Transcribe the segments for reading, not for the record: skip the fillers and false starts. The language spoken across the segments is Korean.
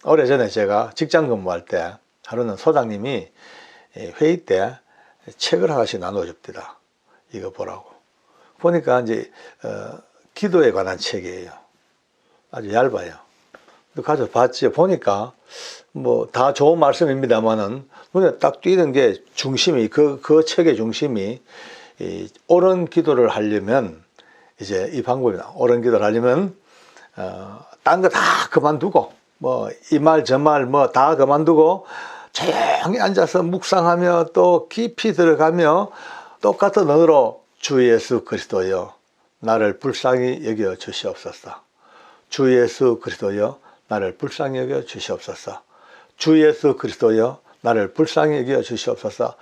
오래전에 제가 직장 근무할 때 하루는 소장님이 회의 때 책을 하나씩 나눠줍니다. 이거 보라고. 보니까 이제 기도에 관한 책이에요. 아주 얇아요. 가서 봤지. 보니까 뭐 다 좋은 말씀입니다만은 눈에 딱 띄는 게 중심이 그 책의 중심이 옳은 기도를 하려면 이제 이 방법이다. 옳은 기도를 하려면 딴 거 다 그만두고 뭐 이 말 저 말 뭐 다 그만두고 조용히 앉아서 묵상하며 또 깊이 들어가며 똑같은 언어로 주 예수 그리스도여 나를 불쌍히 여겨 주시옵소서. 주 예수 그리스도여 나를 불쌍히 여겨 주시옵소서. 주 예수 그리스도여 나를 불쌍히 여겨 주시옵소서.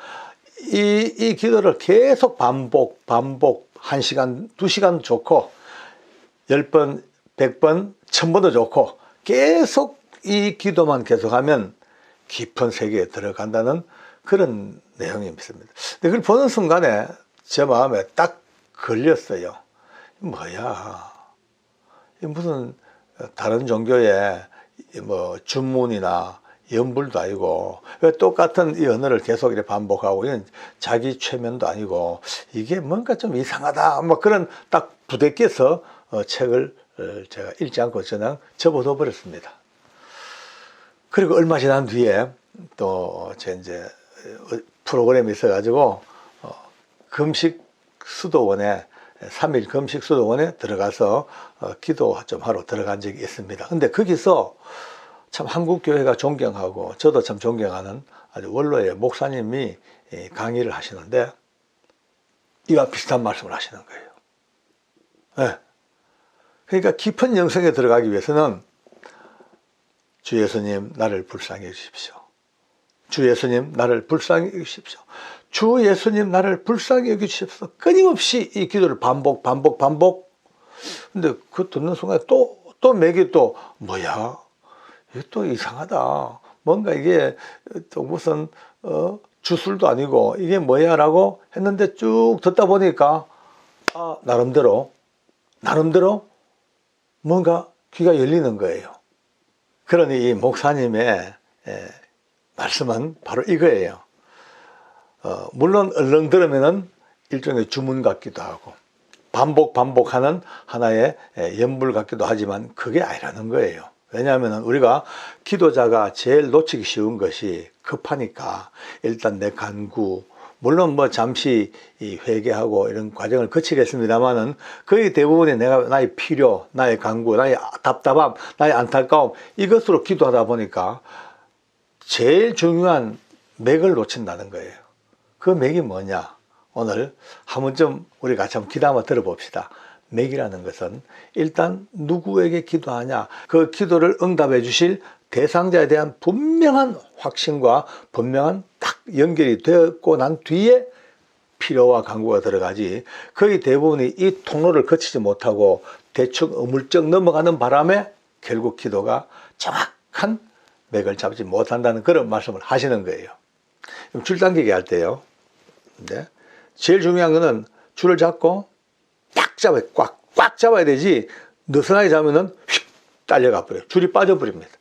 이 기도를 계속 반복 1시간 2시간 좋고 10번 100번 1000번도 좋고 계속 이 기도만 계속하면 깊은 세계에 들어간다는 그런 내용이 있습니다. 근데 그걸 보는 순간에 제 마음에 딱 걸렸어요. 뭐야, 무슨 다른 종교의 뭐 주문이나 연불도 아니고 왜 똑같은 이 언어를 계속 이렇게 반복하고 이건 자기 최면도 아니고 이게 뭔가 좀 이상하다 뭐 그런 딱 부대껴서 책을 제가 읽지 않고 그냥 접어둬 버렸습니다. 그리고 얼마 지난 뒤에 또 제 이제 프로그램이 있어가지고 금식 수도원에 3일 금식 수도원에 들어가서 기도 좀 하러 들어간 적이 있습니다. 근데 거기서 참 한국 교회가 존경하고 저도 참 존경하는 아주 원로의 목사님이 강의를 하시는데 이와 비슷한 말씀을 하시는 거예요. 네. 그러니까 깊은 영성에 들어가기 위해서는 주 예수님 나를 불쌍히 여기십시오. 주 예수님 나를 불쌍히 여기십시오. 주 예수님 나를 불쌍히 여기십시오. 끊임없이 이 기도를 반복. 근데 그 듣는 순간에 또 맥이 또 뭐야? 이게 또 이상하다. 뭔가 이게 또 무슨 주술도 아니고 이게 뭐야? 라고 했는데 쭉 듣다 보니까 나름대로 뭔가 귀가 열리는 거예요. 그러니 이 목사님의 말씀은 바로 이거예요. 물론 얼른 들으면은 일종의 주문 같기도 하고 반복하는 하나의 연불 같기도 하지만 그게 아니라는 거예요. 왜냐하면 우리가 기도자가 제일 놓치기 쉬운 것이 급하니까 일단 내 간구, 물론 뭐 잠시 회개하고 이런 과정을 거치겠습니다만은 거의 대부분이 나의 필요, 나의 간구, 나의 답답함, 나의 안타까움 이것으로 기도하다 보니까 제일 중요한 맥을 놓친다는 거예요. 그 맥이 뭐냐? 오늘 한번 좀 우리 같이 한번 기도 한번 들어봅시다. 맥이라는 것은 일단 누구에게 기도하냐? 그 기도를 응답해 주실 대상자에 대한 분명한 확신과 분명한 딱 연결이 되었고 난 뒤에 필요와 간구가 들어가지 거의 대부분이 이 통로를 거치지 못하고 대충 어물쩍 넘어가는 바람에 결국 기도가 정확한 맥을 잡지 못한다는 그런 말씀을 하시는 거예요. 줄 당기기 할 때요. 네. 제일 중요한 거는 줄을 잡고 딱 잡아요. 꽉 잡아야 되지 느슨하게 잡으면 휙 딸려가 버려요. 줄이 빠져버립니다.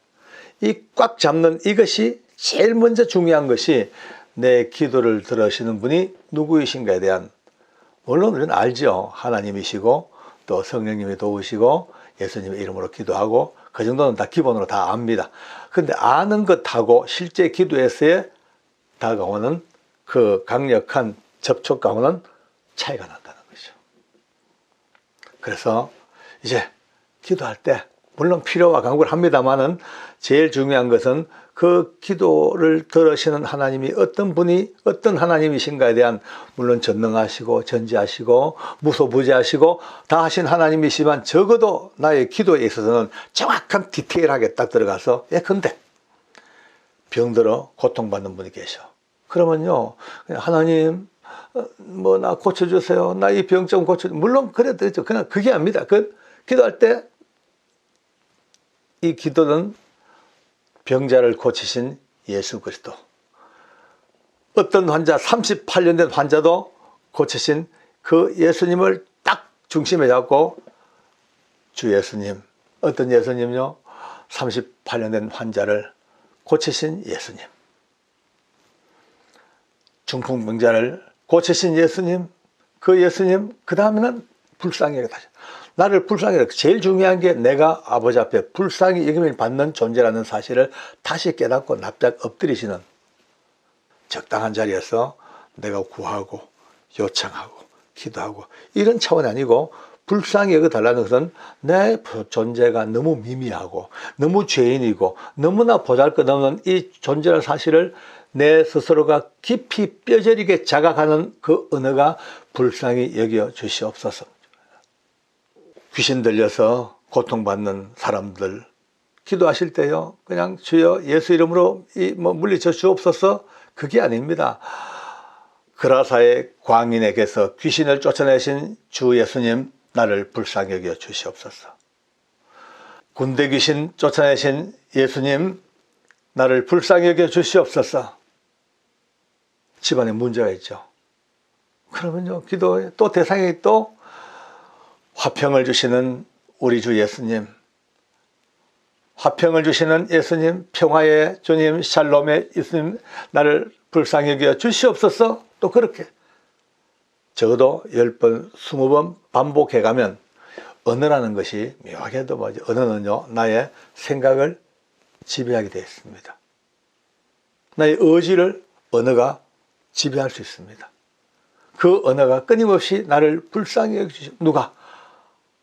이 꽉 잡는 이것이 제일 먼저 중요한 것이 내 기도를 들으시는 분이 누구이신가에 대한 물론 우리는 알죠. 하나님이시고 또 성령님이 도우시고 예수님의 이름으로 기도하고 그 정도는 다 기본으로 다 압니다. 근데 아는 것하고 실제 기도에서의 다가오는 그 강력한 접촉감은 차이가 난다는 거죠. 그래서 이제 기도할 때 물론 필요와 간구를 합니다만은 제일 중요한 것은 그 기도를 들으시는 하나님이 어떤 분이 어떤 하나님이신가에 대한 물론 전능하시고 전지하시고 무소부지하시고 다 하신 하나님이시지만 적어도 나의 기도에 있어서는 정확한 디테일하게 딱 들어가서 예컨대 병들어 고통받는 분이 계셔. 그러면요 하나님 뭐 나 고쳐주세요. 나 이 병 좀 고쳐주세요. 물론 그래도 되죠. 그냥 그게 아닙니다. 기도할 때 이 기도는 병자를 고치신 예수 그리스도. 어떤 환자 38년 된 환자도 고치신 그 예수님을 딱 중심에 잡고 주 예수님. 어떤 예수님요? 38년 된 환자를 고치신 예수님, 중풍병자를 고치신 예수님, 그 예수님, 그 다음에는 불쌍히 여기다. 나를 불쌍히 여기다. 제일 중요한 게 내가 아버지 앞에 불쌍히 여김을 받는 존재라는 사실을 다시 깨닫고 납작 엎드리시는 적당한 자리에서 내가 구하고 요청하고 기도하고 이런 차원이 아니고 불쌍히 여겨달라는 것은 내 존재가 너무 미미하고 너무 죄인이고 너무나 보잘것없는 이 존재라는 사실을 내 스스로가 깊이 뼈저리게 자각하는 그 언어가 불쌍히 여겨 주시옵소서. 귀신 들려서 고통받는 사람들 기도하실 때요, 그냥 주여 예수 이름으로 물리쳐 주옵소서, 그게 아닙니다. 그라사의 광인에게서 귀신을 쫓아내신 주 예수님, 나를 불쌍히 여겨 주시옵소서. 군대 귀신 쫓아내신 예수님, 나를 불쌍히 여겨 주시옵소서. 집안에 문제가 있죠. 그러면요, 기도에 또 대상이 또 화평을 주시는 우리 주 예수님, 화평을 주시는 예수님, 평화의 주님, 샬롬의 예수님, 나를 불쌍히 여겨 주시옵소서. 또 그렇게 적어도 10번, 20번 반복해가면 언어라는 것이 묘하게도 뭐죠? 언어는요, 나의 생각을 지배하게 되어 있습니다. 나의 의지를 언어가 지배할 수 있습니다. 그 언어가 끊임없이 나를 불쌍히 여기시고, 누가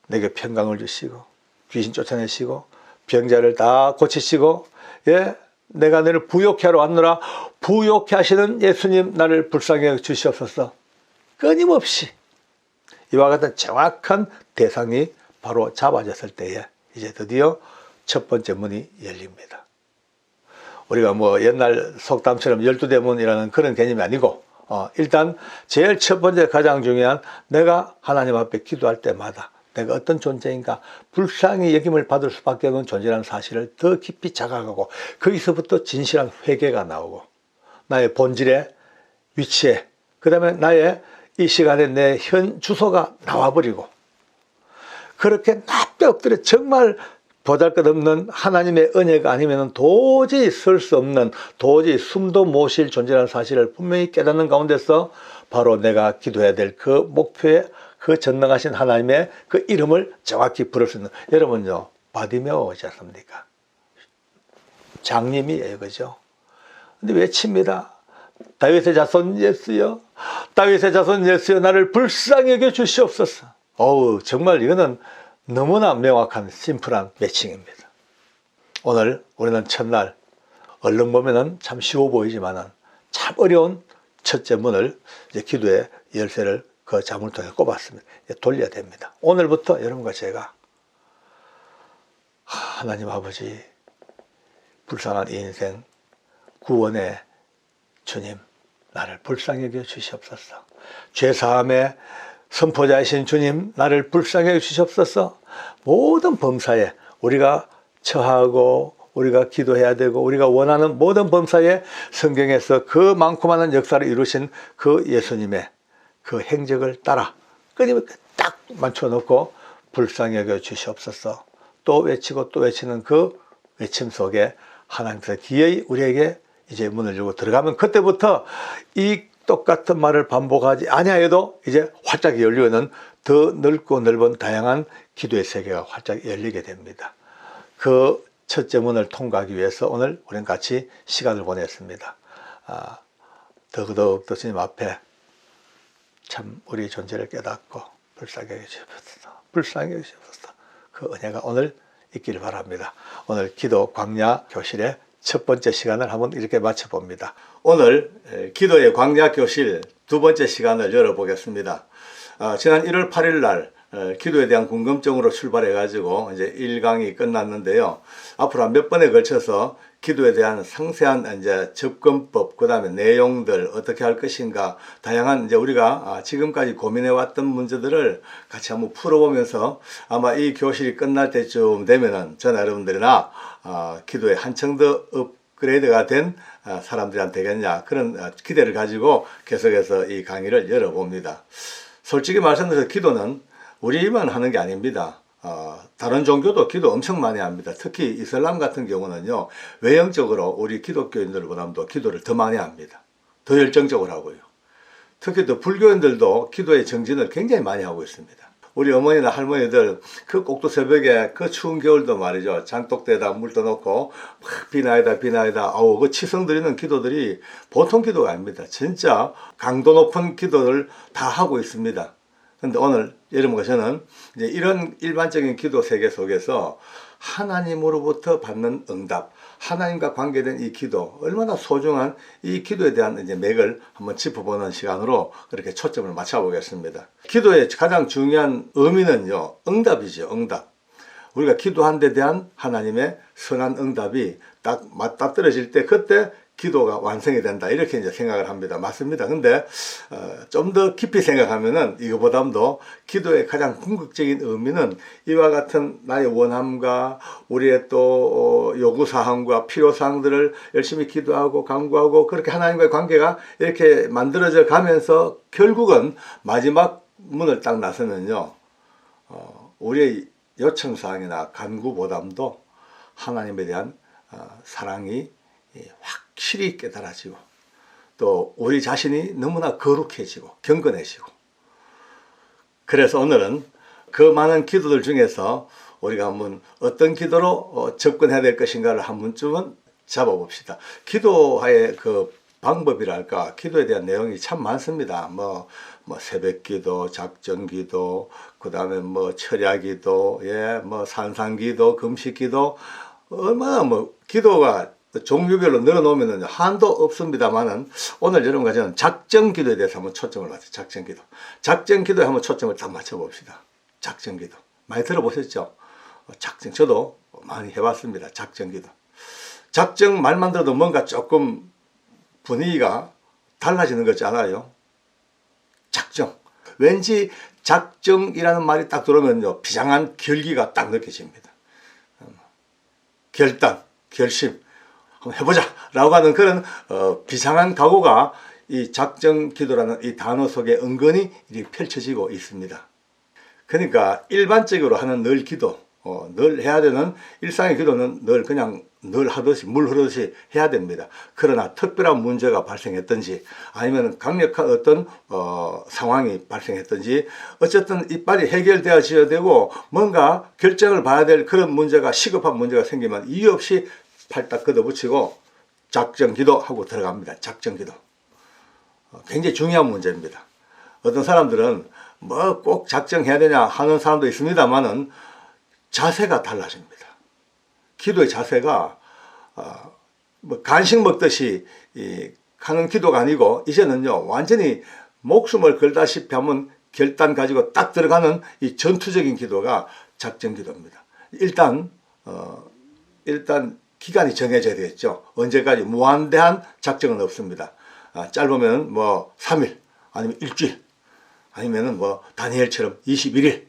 내게 평강을 주시고 귀신 쫓아내시고 병자를 다 고치시고, 예, 내가 너를 부욕케 하러 왔노라, 부욕케 하시는 예수님, 나를 불쌍히 여겨 주시옵소서. 끊임없이 이와 같은 정확한 대상이 바로 잡아졌을 때에 이제 드디어 첫 번째 문이 열립니다. 우리가 뭐 옛날 속담처럼 12대문이라는 그런 개념이 아니고, 일단 제일 첫 번째 가장 중요한, 내가 하나님 앞에 기도할 때마다 내가 어떤 존재인가 불쌍히 여김을 받을 수밖에 없는 존재라는 사실을 더 깊이 자각하고, 거기서부터 진실한 회개가 나오고, 나의 본질의 위치에, 그 다음에 나의 이 시간에 내 현 주소가 나와버리고, 그렇게 납작 엎드려 정말 보잘것없는 하나님의 은혜가 아니면 도저히 설 수 없는, 도저히 숨도 못 쉴 존재라는 사실을 분명히 깨닫는 가운데서 바로 내가 기도해야 될 그 목표에 그 전능하신 하나님의 그 이름을 정확히 부를 수 있는, 여러분요, 바디메오지 않습니까? 장님이에요, 그죠? 근데 외칩니다. 다윗의 자손 예수여, 다윗의 자손 예수여, 나를 불쌍히 여겨 주시옵소서. 어우, 정말 이거는 너무나 명확한 심플한 매칭입니다. 오늘 우리는 첫날, 얼른 보면은 참 쉬워 보이지만은 참 어려운 첫째 문을 이제 기도의 열쇠를 그 잠을 통해 꼽았습니다. 돌려야 됩니다. 오늘부터 여러분과 제가 하나님 아버지, 불쌍한 이 인생 구원의 주님, 나를 불쌍히 여겨 주시옵소서. 죄사함의 선포자이신 주님, 나를 불쌍히 여겨 주시옵소서. 모든 범사에 우리가 처하고 우리가 기도해야 되고 우리가 원하는 모든 범사에 성경에서 그 많고 많은 역사를 이루신 그 예수님의 그 행적을 따라 끊임없이 딱 맞춰놓고 불쌍히 여겨 주시옵소서. 또 외치고 또 외치는 그 외침 속에 하나님께서 기어이 우리에게 이제 문을 열고 들어가면, 그때부터 이 똑같은 말을 반복하지 아니하여도 이제 활짝 열리는 더 넓고 넓은 다양한 기도의 세계가 활짝 열리게 됩니다. 그 첫째 문을 통과하기 위해서 오늘 우리는 같이 시간을 보냈습니다. 더더욱 주님 앞에 참 우리 존재를 깨닫고 불쌍히 여기시옵소서, 불쌍히 여기시옵소서. 그 은혜가 오늘 있기를 바랍니다. 오늘 기도 광야 교실의 첫 번째 시간을 한번 이렇게 마쳐봅니다. 오늘 기도의 광야 교실 두 번째 시간을 열어보겠습니다. 지난 1월 8일 날 기도에 대한 궁금증으로 출발해 가지고 이제 1강이 끝났는데요. 앞으로 몇 번에 걸쳐서 기도에 대한 상세한 이제 접근법, 그 다음에 내용들 어떻게 할 것인가, 다양한 이제 우리가 지금까지 고민해 왔던 문제들을 같이 한번 풀어보면서 아마 이 교실이 끝날 때쯤 되면은 저나 여러분들이나 기도에 한층 더 업그레이드가 된 사람들한테 되겠냐, 그런 기대를 가지고 계속해서 이 강의를 열어봅니다. 솔직히 말씀드려서 기도는 우리만 하는 게 아닙니다. 다른 종교도 기도 엄청 많이 합니다. 특히 이슬람 같은 경우는요, 외형적으로 우리 기독교인들보다도 기도를 더 많이 합니다. 더 열정적으로 하고요. 특히 또 불교인들도 기도의 정진을 굉장히 많이 하고 있습니다. 우리 어머니나 할머니들 그 꼭두 새벽에 그 추운 겨울도 말이죠. 장독대에다 물 떠놓고 막 비나이다 아우 그 치성 드리는 기도들이 보통 기도가 아닙니다. 진짜 강도 높은 기도를 다 하고 있습니다. 근데 오늘 여러분과 저는 이제 이런 일반적인 기도 세계 속에서 하나님으로부터 받는 응답, 하나님과 관계된 이 기도, 얼마나 소중한 이 기도에 대한 이제 맥을 한번 짚어보는 시간으로 그렇게 초점을 맞춰보겠습니다. 기도의 가장 중요한 의미는요, 응답이죠, 응답. 우리가 기도한 데 대한 하나님의 선한 응답이 딱 맞닥뜨려질 때 그때 기도가 완성이 된다. 이렇게 이제 생각을 합니다. 맞습니다. 근데 좀 더 깊이 생각하면은 이거보다도 기도의 가장 궁극적인 의미는 이와 같은 나의 원함과 우리의 또 요구사항과 필요사항들을 열심히 기도하고 간구하고 그렇게 하나님과의 관계가 이렇게 만들어져 가면서 결국은 마지막 문을 딱 나서면요, 우리의 요청사항이나 간구보다도 하나님에 대한 사랑이 확실히 깨달아지고 또 우리 자신이 너무나 거룩해지고 경건해지고, 그래서 오늘은 그 많은 기도들 중에서 우리가 한번 어떤 기도로 접근해야 될 것인가를 한 번쯤은 잡아봅시다. 기도의 그 방법이랄까, 기도에 대한 내용이 참 많습니다. 뭐 새벽기도, 작정기도, 그 다음에 뭐 철야기도, 뭐 산상기도, 금식기도, 얼마나 기도가 종류별로 늘어놓으면 한도 없습니다만은 오늘 여러분과 저는 작정기도에 대해서 한번 초점을 맞춰. 작정기도에 한번 초점을 딱 맞춰봅시다. 작정기도 많이 들어보셨죠? 작정, 저도 많이 해봤습니다. 작정기도. 작정 말만 들어도 뭔가 조금 분위기가 달라지는 것 같지 않아요? 작정. 왠지 작정이라는 말이 딱 들어오면요, 비장한 결기가 딱 느껴집니다. 결단, 결심, 한번 해보자 라고 하는 그런 비상한 각오가 이 작정기도라는 이 단어 속에 은근히 펼쳐지고 있습니다. 그러니까 일반적으로 하는 늘 기도, 늘 해야 되는 일상의 기도는 늘 하듯이 물 흐르듯이 해야 됩니다. 그러나 특별한 문제가 발생했든지 아니면 강력한 어떤 상황이 발생했든지 어쨌든 이빨이 해결되어져야 되고 뭔가 결정을 봐야 될 그런 문제가, 시급한 문제가 생기면 이유 없이 팔딱 걷어붙이고 작정기도 하고 들어갑니다. 작정기도. 굉장히 중요한 문제입니다. 어떤 사람들은 뭐 꼭 작정해야 되냐 하는 사람도 있습니다만은 자세가 달라집니다. 기도의 자세가 뭐 간식 먹듯이 하는 기도가 아니고 이제는요, 완전히 목숨을 걸다시피 하면 결단 가지고 딱 들어가는 이 전투적인 기도가 작정기도입니다. 일단 기간이 정해져야 되겠죠. 언제까지 무한대한 작정은 없습니다. 짧으면 뭐 3일 아니면 일주일 아니면은 뭐 다니엘처럼 21일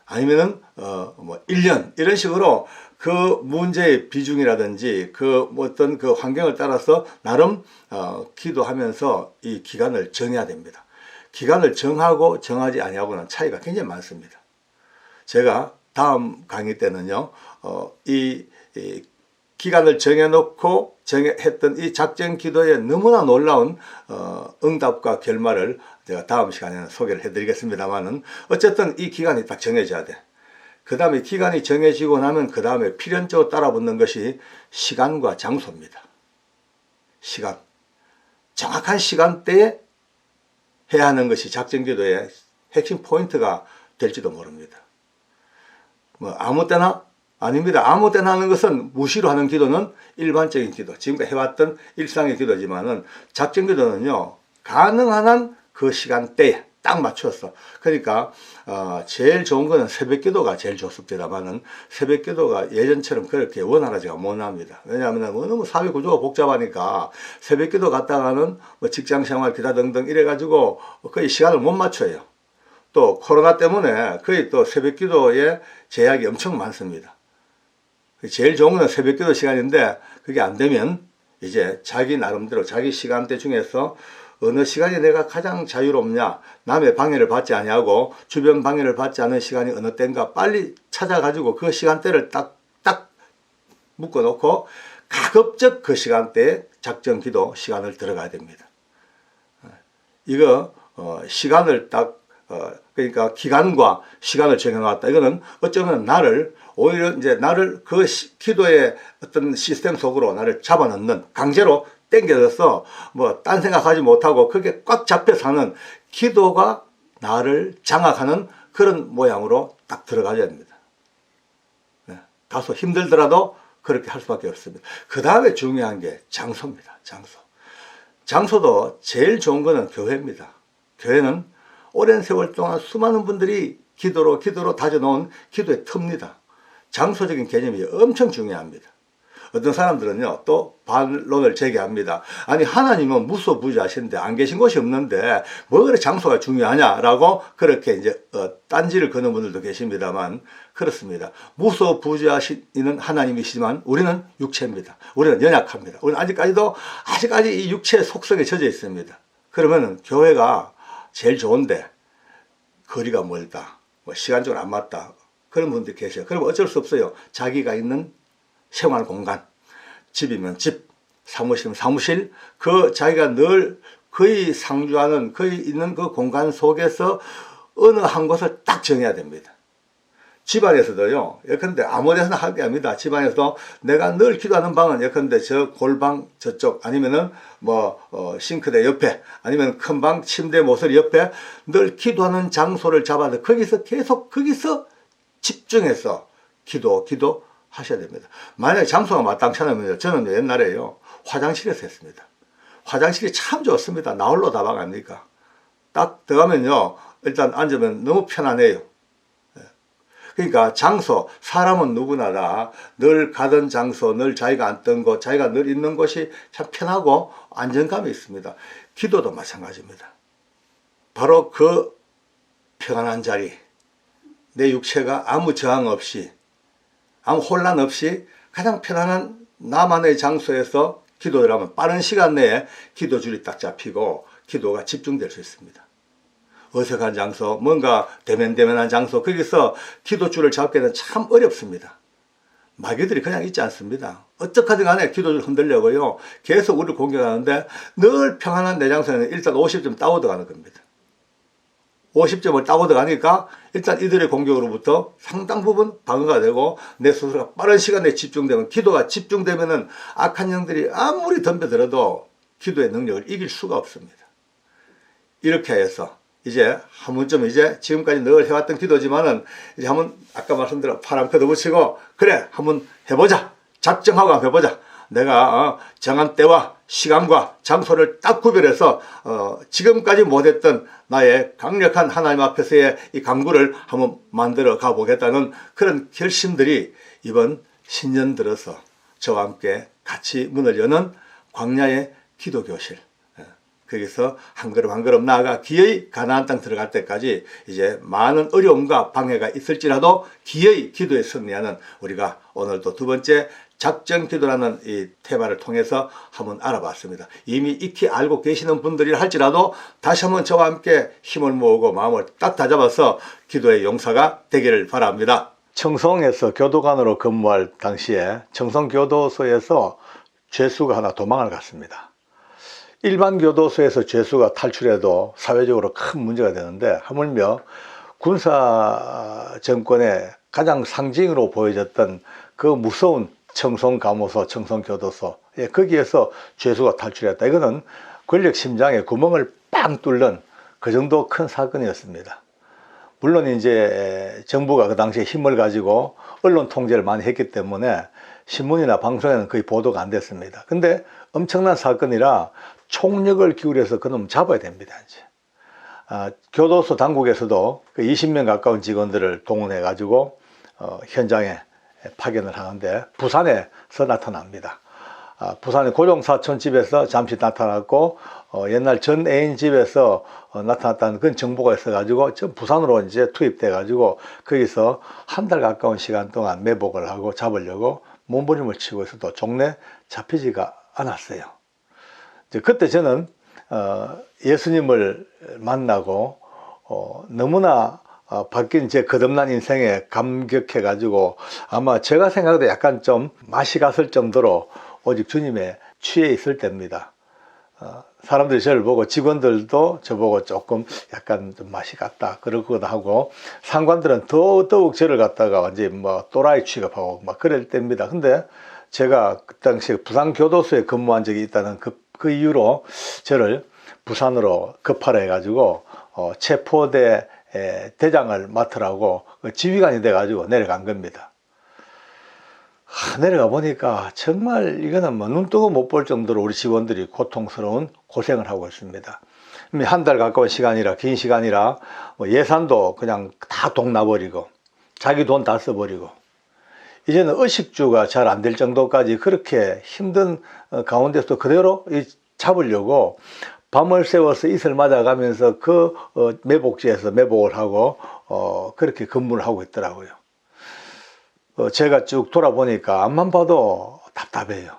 아니면은 뭐 1년 이런 식으로 그 문제의 비중이라든지 그 어떤 그 환경을 따라서 나름 기도하면서 이 기간을 정해야 됩니다. 기간을 정하고 정하지 아니하고는 차이가 굉장히 많습니다. 제가 다음 강의 때는요, 이 기간을 정해놓고 했던 이 작정 기도의 너무나 놀라운 응답과 결말을 제가 다음 시간에는 소개를 해드리겠습니다만은, 어쨌든 이 기간이 딱 정해져야 돼. 그 다음에 기간이 정해지고 나면 그 다음에 필연적으로 따라붙는 것이 시간과 장소입니다. 시간. 정확한 시간대에 해야 하는 것이 작정 기도의 핵심 포인트가 될지도 모릅니다. 뭐 아무 때나 아닙니다. 아무 때나 하는 것은 무시로 하는 기도는 일반적인 기도, 지금까지 해왔던 일상의 기도지만은 작정 기도는요, 가능한 한 그 시간대에 딱 맞춰서. 그러니까 제일 좋은 거는 새벽 기도가 제일 좋습니다만은 새벽 기도가 예전처럼 그렇게 원활하지가 못합니다. 왜냐하면 너무 사회 구조가 복잡하니까 새벽 기도 갔다가는 뭐 직장 생활 기타 등등 이래가지고 거의 시간을 못 맞춰요. 또 코로나 때문에 거의 또 새벽 기도에 제약이 엄청 많습니다. 제일 좋은 건 새벽 기도 시간인데 그게 안 되면 이제 자기 나름대로 자기 시간대 중에서 어느 시간이 내가 가장 자유롭냐, 남의 방해를 받지 아니하고 주변 방해를 받지 않은 시간이 어느 때인가 빨리 찾아가지고 그 시간대를 딱 묶어놓고 가급적 그 시간대에 작정 기도 시간을 들어가야 됩니다. 이거 시간을 그러니까 기간과 시간을 정해놨다. 이거는 어쩌면 오히려 이제 나를 그 기도의 어떤 시스템 속으로 나를 잡아넣는, 강제로 땡겨져서 뭐 딴 생각하지 못하고 그게 꽉 잡혀 사는, 기도가 나를 장악하는 그런 모양으로 딱 들어가야 됩니다. 다소 힘들더라도 그렇게 할 수밖에 없습니다. 그 다음에 중요한 게 장소입니다. 장소도 제일 좋은 거는 교회입니다. 교회는 오랜 세월 동안 수많은 분들이 기도로 다져놓은 기도의 터입니다. 장소적인 개념이 엄청 중요합니다. 어떤 사람들은요, 또 반론을 제기합니다. 아니, 하나님은 무소부지하신데 안 계신 곳이 없는데 뭐 그래 장소가 중요하냐라고 그렇게 이제 딴지를 거는 분들도 계십니다만, 그렇습니다. 무소부지하시는 하나님이시지만 우리는 육체입니다. 우리는 연약합니다. 우리는 아직까지 이 육체의 속성에 젖어 있습니다. 그러면 교회가 제일 좋은데 거리가 멀다, 뭐 시간적으로 안 맞다, 그런 분들이 계셔요. 그럼 어쩔 수 없어요. 자기가 있는 생활 공간, 집이면 집, 사무실이면 사무실, 그 자기가 늘 거의 상주하는, 거의 있는 그 공간 속에서 어느 한 곳을 딱 정해야 됩니다. 집안에서도요, 예컨대 아무 데서나 할 게 아닙니다. 집안에서도 내가 늘 기도하는 방은 예컨대 저 골방 저쪽, 아니면은 싱크대 옆에, 아니면 큰 방 침대 모서리 옆에 늘 기도하는 장소를 잡아서 거기서 계속 집중해서 기도 하셔야 됩니다. 만약에 장소가 마땅치 않으면, 저는 옛날에요, 화장실에서 했습니다. 화장실이 참 좋습니다. 나홀로 다방 아닙니까? 딱 들어가면요, 일단 앉으면 너무 편안해요. 그러니까 장소, 사람은 누구나 다 늘 가던 장소, 늘 자기가 앉던 곳, 자기가 늘 있는 곳이 참 편하고 안정감이 있습니다. 기도도 마찬가지입니다. 바로 그 편안한 자리, 내 육체가 아무 저항 없이, 아무 혼란 없이 가장 편안한 나만의 장소에서 기도를 하면 빠른 시간 내에 기도줄이 딱 잡히고 기도가 집중될 수 있습니다. 어색한 장소, 뭔가 대면대면한 장소, 거기서 기도줄을 잡기는 참 어렵습니다. 마귀들이 그냥 있지 않습니다. 어떡하든 간에 기도줄 흔들려고요, 계속 우리를 공격하는데, 늘 평안한 내 장소에는 일단 50점 따고 들어가는 겁니다. 50점을 따고 들어가니까 일단 이들의 공격으로부터 상당 부분 방어가 되고, 내 스스로가 빠른 시간에 집중되면, 기도가 집중되면은 악한 영들이 아무리 덤벼들어도 기도의 능력을 이길 수가 없습니다. 이렇게 해서 이제 한 번쯤, 이제 지금까지 늘 해왔던 기도지만은 이제 한번 아까 말씀드린 파란 펴도 붙이고, 그래 한번 해보자, 작정하고 한번 해보자. 내가 정한 때와 시간과 장소를 딱 구별해서 지금까지 못했던 나의 강력한 하나님 앞에서의 이 강구를 한번 만들어 가보겠다는 그런 결심들이 이번 신년 들어서 저와 함께 같이 문을 여는 광야의 기도교실, 거기서 한 걸음 한 걸음 나아가 기어이 가나안 땅 들어갈 때까지 이제 많은 어려움과 방해가 있을지라도 기어이 기도에 승리하는, 우리가 오늘도 두 번째 작정 기도라는 이 테마를 통해서 한번 알아봤습니다. 이미 익히 알고 계시는 분들이라 할지라도 다시 한번 저와 함께 힘을 모으고 마음을 딱 다잡아서 기도의 용사가 되기를 바랍니다. 청송에서 교도관으로 근무할 당시에 청송교도소에서 죄수가 하나 도망을 갔습니다. 일반 교도소에서 죄수가 탈출해도 사회적으로 큰 문제가 되는데, 하물며 군사 정권의 가장 상징으로 보여졌던 그 무서운 청송감호소, 청송교도소, 거기에서 죄수가 탈출했다. 이거는 권력 심장에 구멍을 빵 뚫는 그 정도 큰 사건이었습니다. 물론 이제 정부가 그 당시에 힘을 가지고 언론 통제를 많이 했기 때문에 신문이나 방송에는 거의 보도가 안 됐습니다. 근데 엄청난 사건이라 총력을 기울여서 그놈 잡아야 됩니다. 이제 교도소 당국에서도 그 20명 가까운 직원들을 동원해 가지고 현장에 파견을 하는데, 부산에서 나타납니다. 부산의 고종사촌 집에서 잠시 나타났고, 옛날 전 애인 집에서 나타났다는 그런 정보가 있어가지고 저 부산으로 이제 투입돼가지고 거기서 한 달 가까운 시간 동안 매복을 하고 잡으려고 몸부림을 치고 있어도 종래 잡히지가 않았어요. 이제 그때 저는 예수님을 만나고 너무나 바뀐 제 거듭난 인생에 감격해가지고 아마 제가 생각해도 약간 좀 맛이 갔을 정도로 오직 주님에 취해 있을 때입니다. 사람들이 저를 보고 직원들도 저보고 조금 약간 좀 맛이 갔다 그러기도 하고 상관들은 더욱 저를 갖다가 완전히 뭐 또라이 취급하고 막 그럴 때입니다. 근데 제가 그 당시에 부산교도소에 근무한 적이 있다는 그 이유로 저를 부산으로 급하라 해가지고 체포대 대장을 맡으라고 지휘관이 돼가지고 내려간 겁니다. 내려가 보니까 정말 이거는 뭐 눈 뜨고 못 볼 정도로 우리 직원들이 고통스러운 고생을 하고 있습니다. 한 달 가까운 시간이라 긴 시간이라 예산도 그냥 다 동나버리고 자기 돈 다 써버리고 이제는 의식주가 잘 안 될 정도까지 그렇게 힘든 가운데서 그대로 잡으려고 밤을 새워서 이슬 맞아가면서 그 매복지에서 매복을 하고 그렇게 근무를 하고 있더라고요. 제가 쭉 돌아보니까 앞만 봐도 답답해요.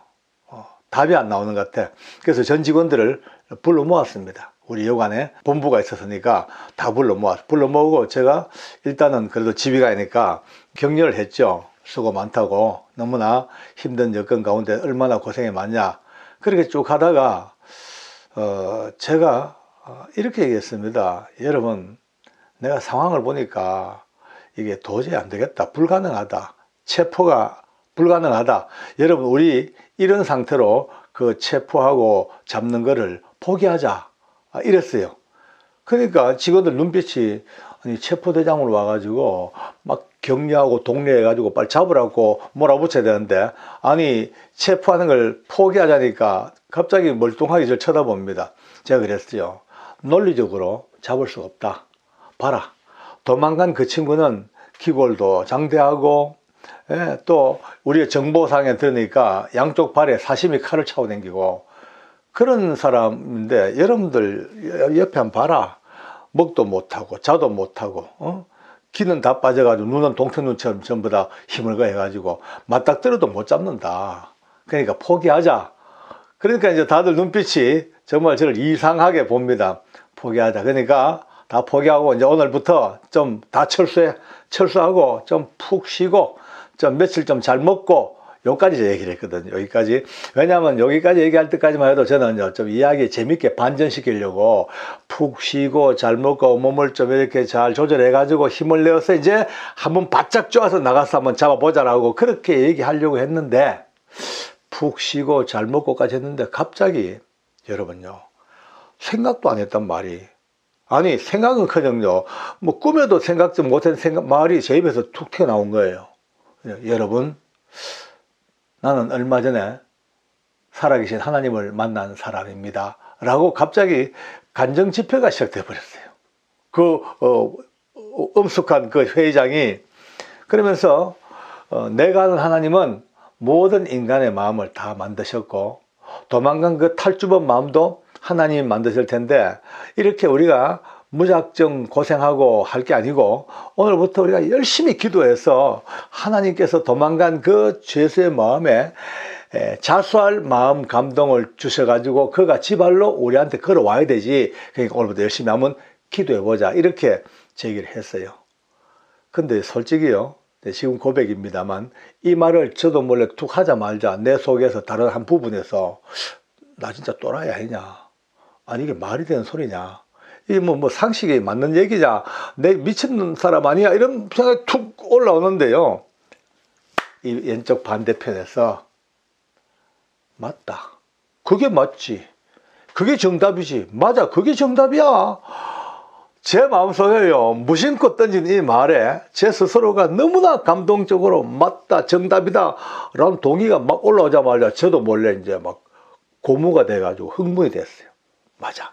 답이 안 나오는 것 같아. 그래서 전 직원들을 불러 모았습니다. 우리 여관에 본부가 있었으니까 다 불러 모으고 제가 일단은 그래도 지휘관이니까 격려를 했죠. 수고 많다고, 너무나 힘든 여건 가운데 얼마나 고생이 많냐. 그렇게 쭉 하다가 제가 이렇게 얘기했습니다. 여러분, 내가 상황을 보니까 이게 도저히 안 되겠다. 불가능하다. 체포가 불가능하다. 여러분, 우리 이런 상태로 그 체포하고 잡는 거를 포기하자. 이랬어요. 그러니까 직원들 눈빛이 아니 체포대장으로 와가지고 막 격려하고 독려해가지고 빨리 잡으라고 몰아붙여야 되는데 아니 체포하는 걸 포기하자니까 갑자기 멀뚱하게 저를 쳐다봅니다. 제가 그랬어요. 논리적으로 잡을 수가 없다. 봐라. 도망간 그 친구는 기골도 장대하고 또 우리가 정보상에 들으니까 양쪽 발에 사시미 칼을 차고 다니고 그런 사람인데 여러분들 옆에 한번 봐라. 먹도 못하고 자도 못하고 귀는 다 빠져가지고 눈은 동태눈처럼 전부 다 힘을 가해가지고 맞닥뜨려도 못 잡는다. 그러니까 포기하자. 그러니까 이제 다들 눈빛이 정말 저를 이상하게 봅니다. 포기하자. 그러니까 다 포기하고 이제 오늘부터 좀 다 철수하고 좀 푹 쉬고 좀 며칠 좀 잘 먹고 여기까지 얘기를 했거든요. 여기까지. 왜냐하면 여기까지 얘기할 때까지만 해도 저는 좀 이야기 재밌게 반전시키려고 푹 쉬고 잘 먹고 몸을 좀 이렇게 잘 조절해가지고 힘을 내어서 이제 한번 바짝 쪼아서 나가서 한번 잡아보자라고 그렇게 얘기하려고 했는데 푹 쉬고 잘 먹고까지 했는데 갑자기 여러분요. 생각도 안 했단 말이. 아니 생각은커녕요. 뭐 꿈에도 생각지 못한 말이 제 입에서 툭 튀어나온 거예요. 여러분. 나는 얼마 전에 살아계신 하나님을 만난 사람입니다. 라고 갑자기 간정 집회가 시작돼 버렸어요. 그 엄숙한 그 회의장이 그러면서 내가 아는 하나님은 모든 인간의 마음을 다 만드셨고 도망간 그 탈주범 마음도 하나님이 만드실 텐데 이렇게 우리가 무작정 고생하고 할 게 아니고 오늘부터 우리가 열심히 기도해서 하나님께서 도망간 그 죄수의 마음에 자수할 마음 감동을 주셔가지고 그가 지발로 우리한테 걸어와야 되지. 그러니까 오늘부터 열심히 한번 기도해보자. 이렇게 제기를 했어요. 근데 솔직히요. 지금 고백입니다만 이 말을 저도 몰래 툭 하자마자 내 속에서 다른 한 부분에서 나 진짜 또라이 아니냐. 아니 이게 말이 되는 소리냐. 이게 뭐 상식에 맞는 얘기냐. 내 미친 사람 아니야. 이런 생각이 툭 올라오는데요. 이 왼쪽 반대편에서 맞다. 그게 맞지. 그게 정답이지. 맞아. 그게 정답이야. 제 마음속에요. 무심코 던진 이 말에 제 스스로가 너무나 감동적으로 맞다. 정답이다. 라는 동의가 막 올라오자마자 저도 몰래 이제 막 고무가 돼가지고 흥분이 됐어요. 맞아.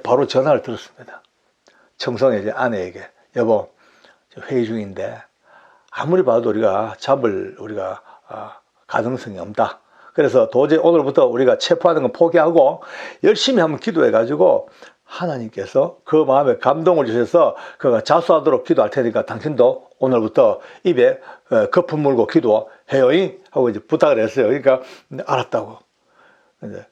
바로 전화를 들었습니다. 청송의 이제 아내에게 여보 회의 중인데 아무리 봐도 우리가 가능성이 없다. 그래서 도저히 오늘부터 우리가 체포하는 건 포기하고 열심히 한번 기도해가지고 하나님께서 그 마음에 감동을 주셔서 그가 자수하도록 기도할 테니까 당신도 오늘부터 입에 거품 물고 기도해요잉 하고 이제 부탁을 했어요. 그러니까 알았다고. 이제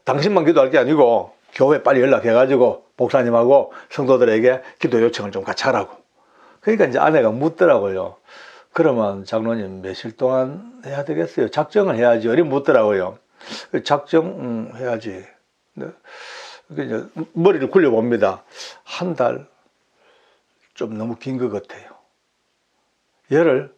당신만 기도할 게 아니고 교회 빨리 연락해가지고 목사님하고 성도들에게 기도 요청을 좀 같이 하라고. 그러니까 이제 아내가 묻더라고요. 그러면 장로님 며칠 동안 해야 되겠어요? 작정을 해야지. 어리 묻더라고요. 작정 해야지. 이제 머리를 굴려봅니다. 한 달 좀 너무 긴 것 같아요. 열흘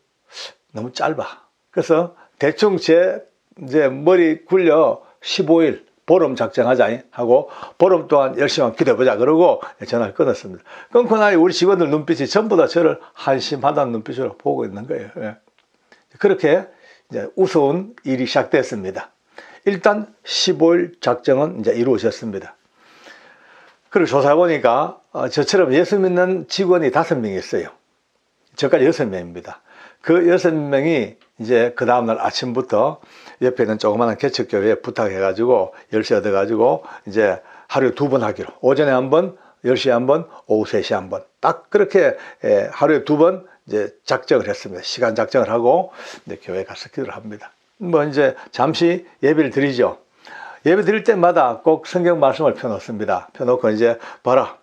너무 짧아. 그래서 대충 이제 머리 굴려 15일 보름 작정하자 하고 보름 동안 열심히 기도해보자 그러고 전화를 끊었습니다. 끊고 나니 우리 직원들 눈빛이 전부 다 저를 한심하다는 눈빛으로 보고 있는 거예요. 그렇게 이제 우스운 일이 시작됐습니다. 일단 15일 작정은 이제 이루어졌습니다. 그리고 조사해보니까 저처럼 예수 믿는 직원이 5명 있어요. 저까지 6명입니다. 그 6명이 이제 그 다음날 아침부터 옆에 있는 조그마한 개척교회에 부탁해가지고 열쇠 얻어가지고 이제 하루에 2번 하기로. 오전에 한 번, 10시에 한 번, 오후 3시에 한 번. 딱 그렇게 하루에 2번 이제 작정을 했습니다. 시간 작정을 하고 이제 교회에 가서 기도를 합니다. 뭐 이제 잠시 예배를 드리죠. 예배 드릴 때마다 꼭 성경 말씀을 펴놓습니다. 펴놓고 이제 봐라.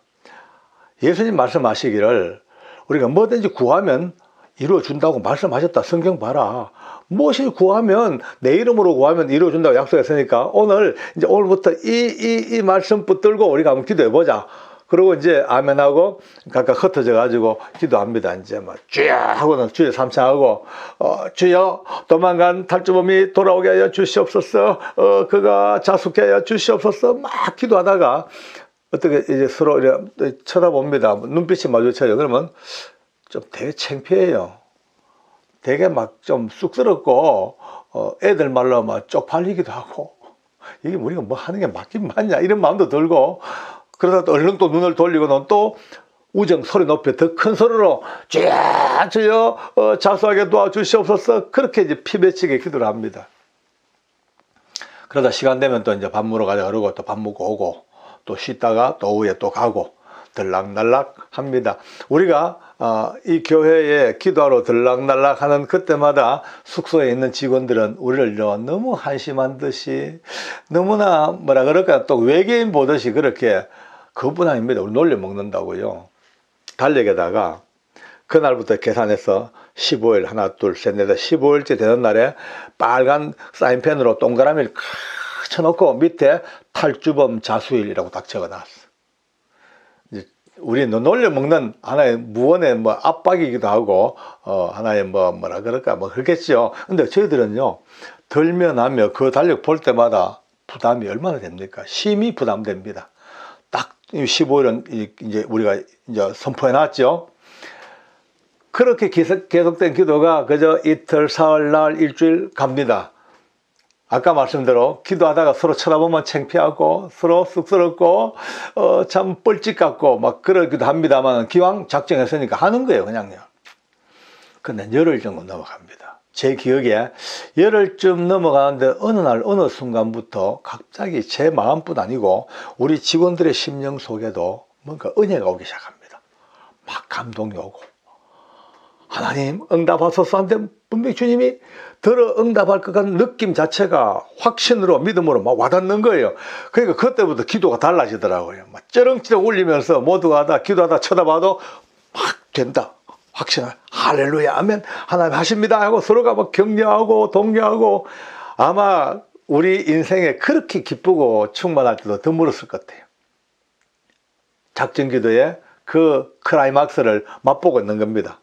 예수님 말씀하시기를 우리가 뭐든지 구하면 이루어준다고 말씀하셨다. 성경 봐라. 무엇을 구하면 내 이름으로 구하면 이루어준다고 약속했으니까 오늘부터 이 말씀 붙들고 우리가 한번 기도해보자. 그리고 이제 아멘하고 각각 흩어져 가지고 기도합니다. 이제 막 주여 하고는 주여 삼창하고 주여 도망간 탈주범이 돌아오게 하여 주시옵소서. 그가 자숙해 하여 주시옵소서. 막 기도하다가 어떻게 이제 서로 쳐다봅니다. 눈빛이 마주쳐요. 그러면 좀 되게 창피해요. 되게 막 좀 쑥스럽고 애들 말로 막 쪽팔리기도 하고 이게 우리가 뭐 하는 게 맞긴 맞냐 이런 마음도 들고 그러다 또 얼른 또 눈을 돌리고는 또 우정 소리 높여 더 큰 소리로 주여 자수하게 도와주시옵소서. 그렇게 이제 피맺히게 기도를 합니다. 그러다 시간 되면 또 이제 밥 먹으러 가자 그러고 또 밥 먹고 오고 또 쉬다가 또 오후에 또 가고 들락날락 합니다. 우리가 이 교회에 기도하러 들락날락 하는 그때마다 숙소에 있는 직원들은 우리를 너무 한심한 듯이 너무나 뭐라 그럴까 또 외계인 보듯이 그렇게 그뿐 아닙니다. 우리 놀려 먹는다고요. 달력에다가 그날부터 계산해서 15일 하나 둘 셋 넷 15일째 되는 날에 빨간 사인펜으로 동그라미를 쳐놓고 밑에 탈주범 자수일이라고 딱 적어놨어. 우리 놀려 먹는 하나의 무언의 뭐 압박이기도 하고 하나의 뭐라 그럴까 뭐 그렇겠죠. 근데 저희들은요 들며 나며 그 달력 볼 때마다 부담이 얼마나 됩니까? 심히 부담됩니다. 딱 15일은 이제 우리가 이제 선포해 놨죠. 그렇게 계속된 기도가 그저 이틀, 사흘, 날, 일주일 갑니다. 아까 말씀대로 기도하다가 서로 쳐다보면 창피하고 서로 쑥스럽고 참 뻘짓 같고 막 그러기도 합니다만 기왕 작정했으니까 하는 거예요 그냥요. 근데 열흘 정도 넘어갑니다. 제 기억에 열흘쯤 넘어가는데 어느 날 어느 순간부터 갑자기 제 마음뿐 아니고 우리 직원들의 심령 속에도 뭔가 은혜가 오기 시작합니다. 막 감동이 오고 하나님 응답하소서 하는데 분명히 주님이 들어 응답할 것 같은 느낌 자체가 확신으로 믿음으로 막 와닿는 거예요. 그러니까 그때부터 기도가 달라지더라고요. 막 쩌렁쩌렁 울리면서 모두가 다 기도하다 쳐다봐도 막 된다. 확신을 할렐루야 아멘 하나님 하십니다 하고 서로가 막 격려하고 독려하고 아마 우리 인생에 그렇게 기쁘고 충만할 때도 드물었을 것 같아요. 작정기도의 그 클라이막스를 맛보고 있는 겁니다.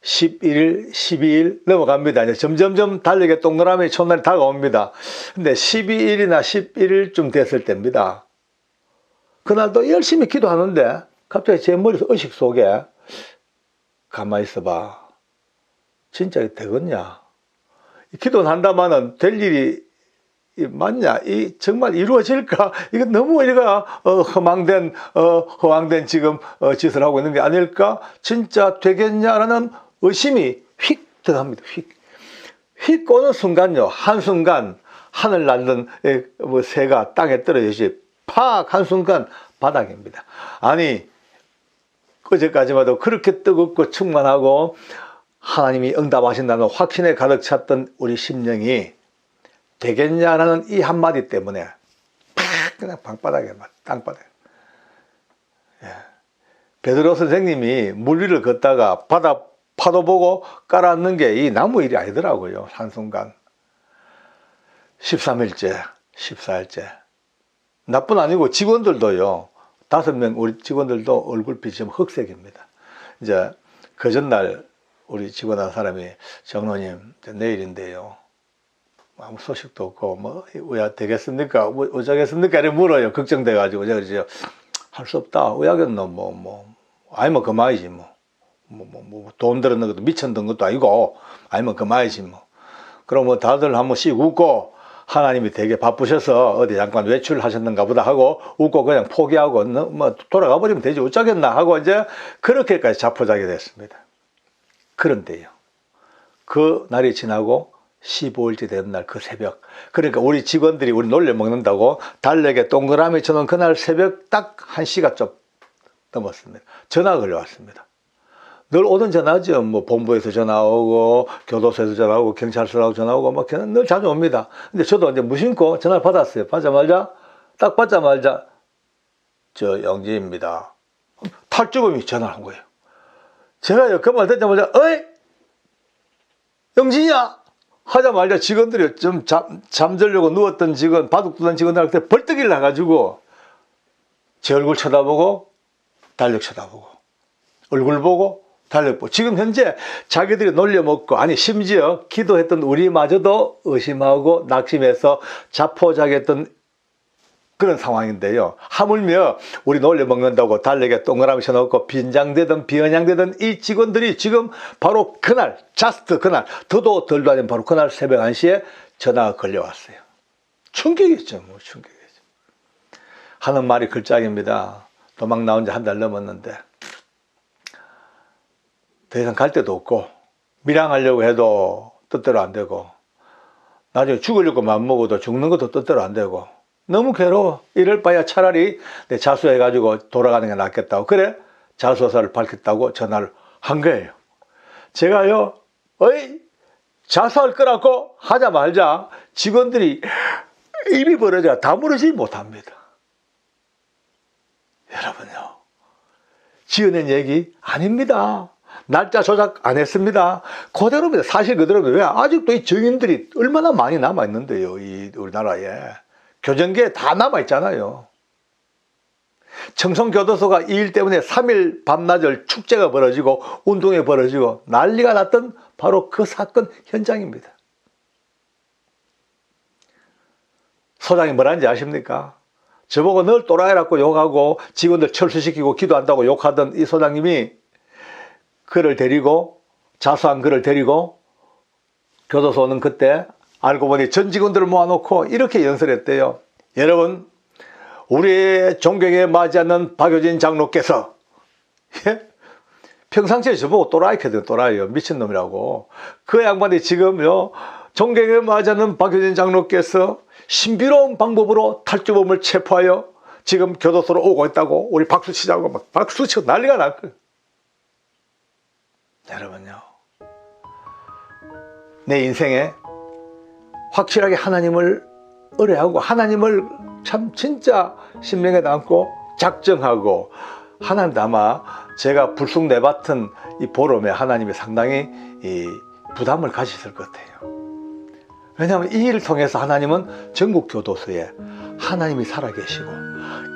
11일, 12일 넘어갑니다. 이제 점점점 달력에 동그라미 첫날이 다가옵니다. 근데 12일이나 11일쯤 됐을 때입니다. 그날도 열심히 기도하는데 갑자기 제 머릿속 의식 속에 가만히 있어봐. 진짜 되겠냐? 기도는 한다마는 될 일이 맞냐? 정말 이루어질까? 이거 너무 우리가 허황된 지금 짓을 하고 있는 게 아닐까? 진짜 되겠냐라는 의심이 휙 들어갑니다. 휙 오는 순간요. 한순간 하늘 날던 새가 땅에 떨어지지 팍 한순간 바닥입니다. 아니 그제까지만 해도 그렇게 뜨겁고 충만하고 하나님이 응답하신다는 확신에 가득 찼던 우리 심령이 되겠냐라는 이 한마디 때문에 팍 그냥 방바닥에 막 땅바닥에. 예. 베드로 선생님이 물 위를 걷다가 바다 파도 보고 깔아앉는 게 이 나무 일이 아니더라고요. 한순간. 13일째, 14일째. 나뿐 아니고 직원들도요. 5명 우리 직원들도 얼굴빛이 좀 흑색입니다. 이제 그 전날 우리 직원 한 사람이 장로님 내일인데요. 아무 소식도 없고 뭐 왜 되겠습니까? 뭐 어쩌겠습니까? 이렇게 물어요. 걱정돼가지고 제가 그러죠. 할 수 없다. 의학은 아니면 그만이지 돈 들었는 것도 미천든 것도 아니고 아니면 그만이지 그럼 뭐 다들 한 번씩 웃고 하나님이 되게 바쁘셔서 어디 잠깐 외출하셨는가 보다 하고 웃고 그냥 포기하고 뭐 돌아가 버리면 되지 어쩌겠나 하고 이제 그렇게까지 자포자기 됐습니다. 그런데요. 그 날이 지나고 15일째 되는 날 그 새벽 그러니까 우리 직원들이 우리 놀려 먹는다고 달력에 동그라미 쳐놓은 그날 새벽 딱 1시가 좀 넘었습니다. 전화가 걸려왔습니다. 늘 오던 전화죠. 뭐 본부에서 전화 오고 교도소에서 전화 오고 경찰서라고 전화 오고 막 늘 자주 옵니다. 근데 저도 이제 무심코 전화를 받았어요. 딱 받자마자 저 영진입니다. 탈주범이 전화를 한 거예요. 제가 그 말 듣자마자 어이 영진이야 하자마자 직원들이 좀 잠들려고 누웠던 직원 바둑 두던 직원들한테 벌떡 일어나가지고 제 얼굴 쳐다보고 달력 쳐다보고 얼굴 보고 달력 보고 지금 현재 자기들이 놀려먹고 아니 심지어 기도했던 우리마저도 의심하고 낙심해서 자포자기했던 그런 상황인데요. 하물며 우리 놀려먹는다고 달력에 동그라미 쳐놓고 빈장되든 비언양되든 이 직원들이 지금 바로 그날 자스트 그날 더도 덜도 아닌 바로 그날 새벽 1시에 전화가 걸려왔어요. 충격이죠. 뭐 충격이죠. 하는 말이 글짝입니다. 도망 나온 지 한 달 넘었는데 더 이상 갈 데도 없고 밀항하려고 해도 뜻대로 안 되고 나중에 죽으려고 맘먹어도 죽는 것도 뜻대로 안 되고 너무 괴로워. 이럴 바야 차라리 내 자수해가지고 돌아가는 게 낫겠다고 그래 자수서를 밝혔다고 전화를 한 거예요. 제가요 어이 자수할 거라고 하자마자 직원들이 입이 벌어져 다무르지 못합니다. 여러분요 지어낸 얘기 아닙니다. 날짜 조작 안 했습니다. 그대로입니다. 사실 그대로입니다. 왜? 아직도 이 증인들이 얼마나 많이 남아있는데요. 이 우리나라에. 교정계에 다 남아있잖아요. 청송교도소가 이 일 때문에 3일 밤낮을 축제가 벌어지고 운동이 벌어지고 난리가 났던 바로 그 사건 현장입니다. 소장이 뭐라는지 아십니까? 저보고 늘 또라이라고 욕하고 직원들 철수시키고 기도한다고 욕하던 이 소장님이 그를 데리고 자수한 그를 데리고 교도소는 그때 알고 보니 전 직원들을 모아놓고 이렇게 연설했대요. 여러분 우리의 존경에 맞이하는 박효진 장로께서 평상시에 저보고 또라이거든요. 또라이요. 미친놈이라고. 그 양반이 지금요 존경에 맞이하는 박효진 장로께서 신비로운 방법으로 탈주범을 체포하여 지금 교도소로 오고 있다고 우리 박수 치자고 막 박수 치고 난리가 났거든요. 여러분요 내 인생에 확실하게 하나님을 의뢰하고 하나님을 참 진짜 심령에 담고 작정하고 하나님도 아마 제가 불쑥 내뱉은 이 보름에 하나님이 상당히 이 부담을 가지실 것 같아요. 왜냐하면 이 일을 통해서 하나님은 전국 교도소에 하나님이 살아계시고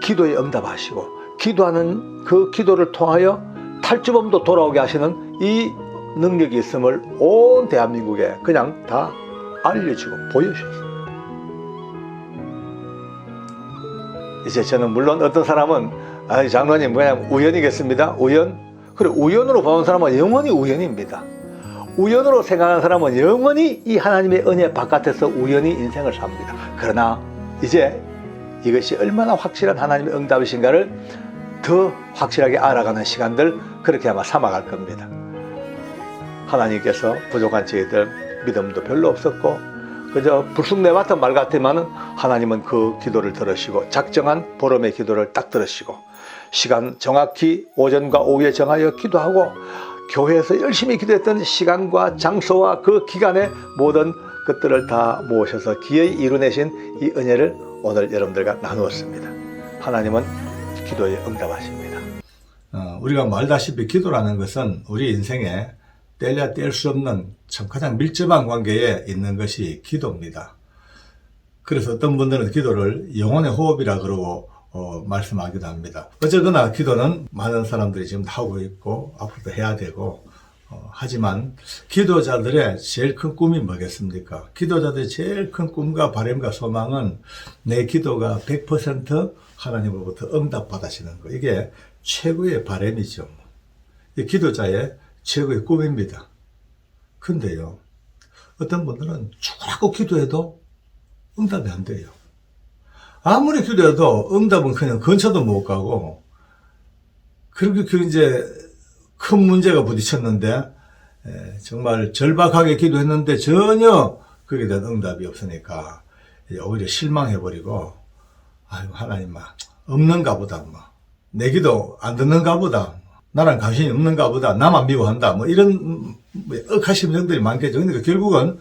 기도에 응답하시고 기도하는 그 기도를 통하여 탈주범도 돌아오게 하시는 이 능력이 있음을 온 대한민국에 그냥 다 알려주고 보여주셨습니다. 이제 저는 물론 어떤 사람은 아니 장로님 그냥 우연이겠습니다. 우연? 그래 우연으로 보는 사람은 영원히 우연입니다. 우연으로 생각하는 사람은 영원히 이 하나님의 은혜 바깥에서 우연히 인생을 삽니다. 그러나 이제 이것이 얼마나 확실한 하나님의 응답이신가를 더 확실하게 알아가는 시간들 그렇게 아마 삼아갈 겁니다. 하나님께서 부족한 저희들 믿음도 별로 없었고 그저 불쑥 내뱉은 말 같지만은 하나님은 그 기도를 들으시고 작정한 보름의 기도를 딱 들으시고 시간 정확히 오전과 오후에 정하여 기도하고 교회에서 열심히 기도했던 시간과 장소와 그 기간의 모든 것들을 다 모으셔서 기어이 이루내신 이 은혜를 오늘 여러분들과 나누었습니다. 하나님은 기도에 응답하십니다. 우리가 말다시피 기도라는 것은 우리 인생에 뗄래야 뗄 수 없는 참 가장 밀접한 관계에 있는 것이 기도입니다. 그래서 어떤 분들은 기도를 영혼의 호흡이라 그러고 말씀하기도 합니다. 어쨌거나 기도는 많은 사람들이 지금 하고 있고 앞으로도 해야 되고 하지만 기도자들의 제일 큰 꿈이 뭐겠습니까? 기도자들의 제일 큰 꿈과 바람과 소망은 내 기도가 100% 하나님으로부터 응답받으시는 거. 이게 최고의 바람이죠. 이 기도자의 최고의 꿈입니다. 근데요, 어떤 분들은 죽으라고 기도해도 응답이 안 돼요. 아무리 기도해도 응답은 그냥 근처도 못 가고, 그렇게 이제 큰 문제가 부딪혔는데, 정말 절박하게 기도했는데 전혀 거기에 대한 응답이 없으니까, 오히려 실망해버리고, 아유, 하나님, 없는가 보다, 내 기도 안 듣는가 보다, 나랑 관심이 없는가 보다, 나만 미워한다, 이런 억하 심정들이 많겠죠. 그러니까 결국은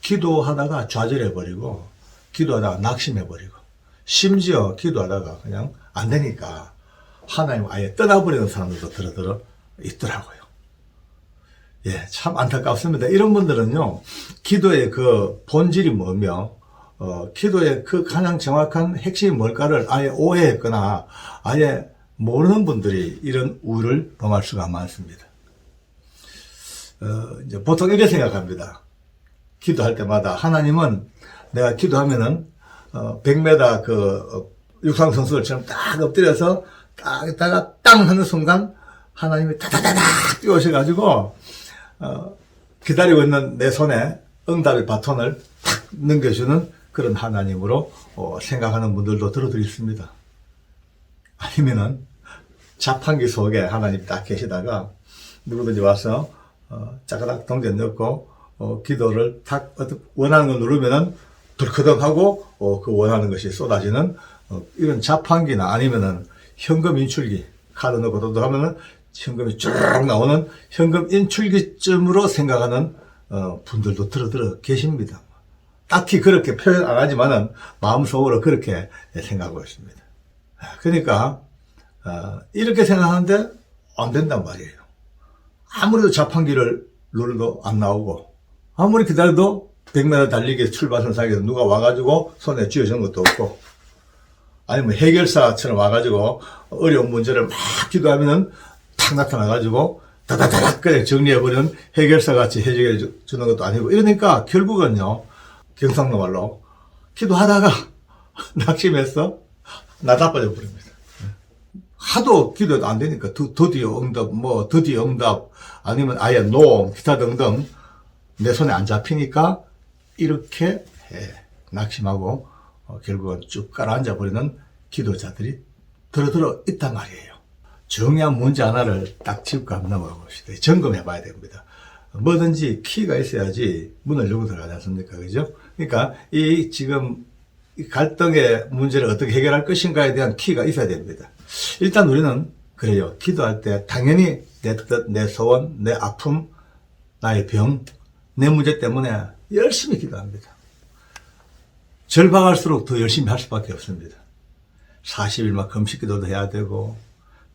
기도하다가 좌절해버리고, 기도하다가 낙심해버리고, 심지어 기도하다가 그냥 안 되니까 하나님 아예 떠나버리는 사람들도 들어 있더라고요. 예, 참 안타깝습니다. 이런 분들은요, 기도의 그 본질이 뭐며, 기도의 그 가장 정확한 핵심이 뭘까를 아예 오해했거나 아예 모르는 분들이 이런 우를 범할 수가 많습니다. 이제 보통 이렇게 생각합니다. 기도할 때마다 하나님은 내가 기도하면은 100m 육상선수들처럼 딱 엎드려서 딱 있다가 땅 하는 순간 하나님이 다다다닥 뛰어오셔가지고 기다리고 있는 내 손에 응답의 바톤을 탁 넘겨주는 그런 하나님으로 생각하는 분들도 들어들 있습니다. 아니면은 자판기 속에 하나님이 딱 계시다가 누구든지 와서 짜가닥 동전 넣고 기도를 탁 원하는 걸 누르면은 덜커덕하고 그 원하는 것이 쏟아지는 이런 자판기나 아니면은 현금 인출기 카드 넣고 도둑하면은 현금이 쭉 나오는 현금 인출기쯤으로 생각하는 분들도 들어 계십니다. 딱히 그렇게 표현 안 하지만은 마음속으로 그렇게 생각하고 있습니다. 그러니까 이렇게 생각하는데 안 된단 말이에요. 아무래도 자판기를 눌러도 안 나오고 아무리 기다려도 100m 달리기 출발선상에서 누가 와가지고 손에 쥐어준 것도 없고, 아니면 해결사처럼 와가지고 어려운 문제를 막 기도하면은 탁 나타나가지고 다다다닥 그냥 정리해버리는 해결사 같이 해결해 주는 것도 아니고, 이러니까 결국은요, 경상도 말로 기도하다가 낙심해서 나다빠져 버립니다. 하도 기도도 안 되니까 드디어 응답, 드디어 응답, 아니면 아예 노, 기타 등등 내 손에 안 잡히니까 이렇게 낙심하고 결국은 쭉 가라앉아 버리는 기도자들이 들어 있단 말이에요. 중요한 문제 하나를 딱 짚고 한번 넘어가 봅시다. 점검해 봐야 됩니다. 뭐든지 키가 있어야지 문을 열고 들어가지 않습니까? 그죠? 그러니까 이 지금 이 갈등의 문제를 어떻게 해결할 것인가에 대한 키가 있어야 됩니다. 일단 우리는 그래요. 기도할 때 당연히 내 뜻, 내 소원, 내 아픔, 나의 병, 내 문제 때문에 열심히 기도합니다. 절박할수록 더 열심히 할 수밖에 없습니다. 40일만 금식 기도도 해야 되고,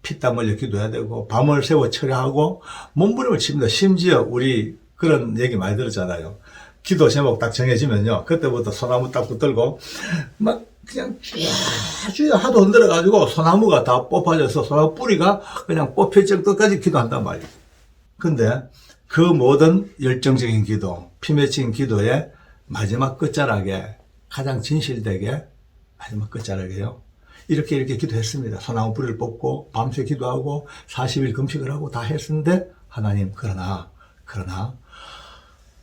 피땀 흘려 기도해야 되고, 밤을 새워 철야하고, 몸부림을 칩니다. 심지어 우리 그런 얘기 많이 들었잖아요. 기도 제목 딱 정해지면요, 그때부터 소나무 딱 붙들고, 막 그냥 쥐야 하도 흔들어가지고 소나무가 다 뽑아져서 소나무 뿌리가 그냥 뽑힐 정도까지 기도한단 말이에요. 근데 그 모든 열정적인 기도, 피 맺힌 기도의 마지막 끝자락에 가장 진실되게 마지막 끝자락에요. 이렇게 기도했습니다. 소나무 뿌리를 뽑고 밤새 기도하고 40일 금식을 하고 다 했는데 하나님 그러나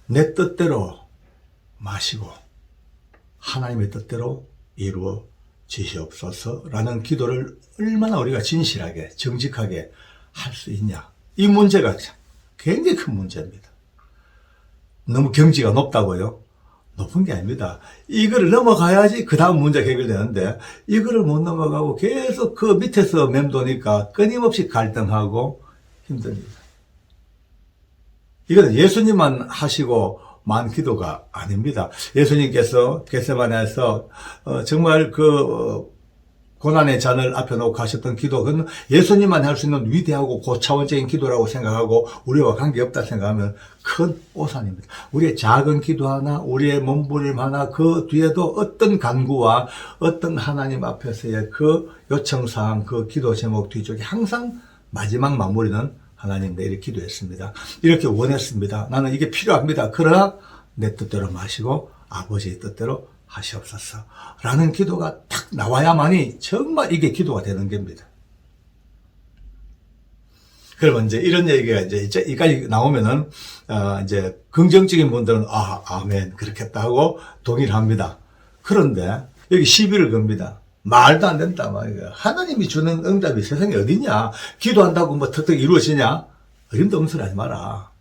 내 뜻대로 마시고 하나님의 뜻대로 이루어지시옵소서라는 기도를 얼마나 우리가 진실하게 정직하게 할 수 있냐. 이 문제가 굉장히 큰 문제입니다. 너무 경지가 높다고요? 높은 게 아닙니다. 이거를 넘어가야지 그 다음 문제가 해결되는데 이거를 못 넘어가고 계속 그 밑에서 맴도니까 끊임없이 갈등하고 힘듭니다. 이거는 예수님만 하시고 만 기도가 아닙니다. 예수님께서 겟세마네에서 정말 고난의 잔을 앞에 놓고 하셨던 기도, 그건 예수님만 할 수 있는 위대하고 고차원적인 기도라고 생각하고 우리와 관계없다 생각하면 큰 오산입니다. 우리의 작은 기도 하나, 우리의 몸부림 하나, 그 뒤에도 어떤 간구와 어떤 하나님 앞에서의 그 요청사항, 그 기도 제목 뒤쪽에 항상 마지막 마무리는 하나님 내일 기도했습니다. 이렇게 원했습니다. 나는 이게 필요합니다. 그러나 내 뜻대로 마시고 아버지의 뜻대로 하시옵소서 라는 기도가 딱 나와야만이 정말 이게 기도가 되는 겁니다. 그러면 이제 이런 얘기가 이제 여기까지 나오면은 이제 긍정적인 분들은 아멘 그렇겠다 하고 동의를 합니다. 그런데 여기 시비를 겁니다. 말도 안 된다 말이야. 하나님이 주는 응답이 세상에 어디냐? 기도한다고 뭐 턱턱 이루어지냐? 어림도 없는 소리 하지 마라.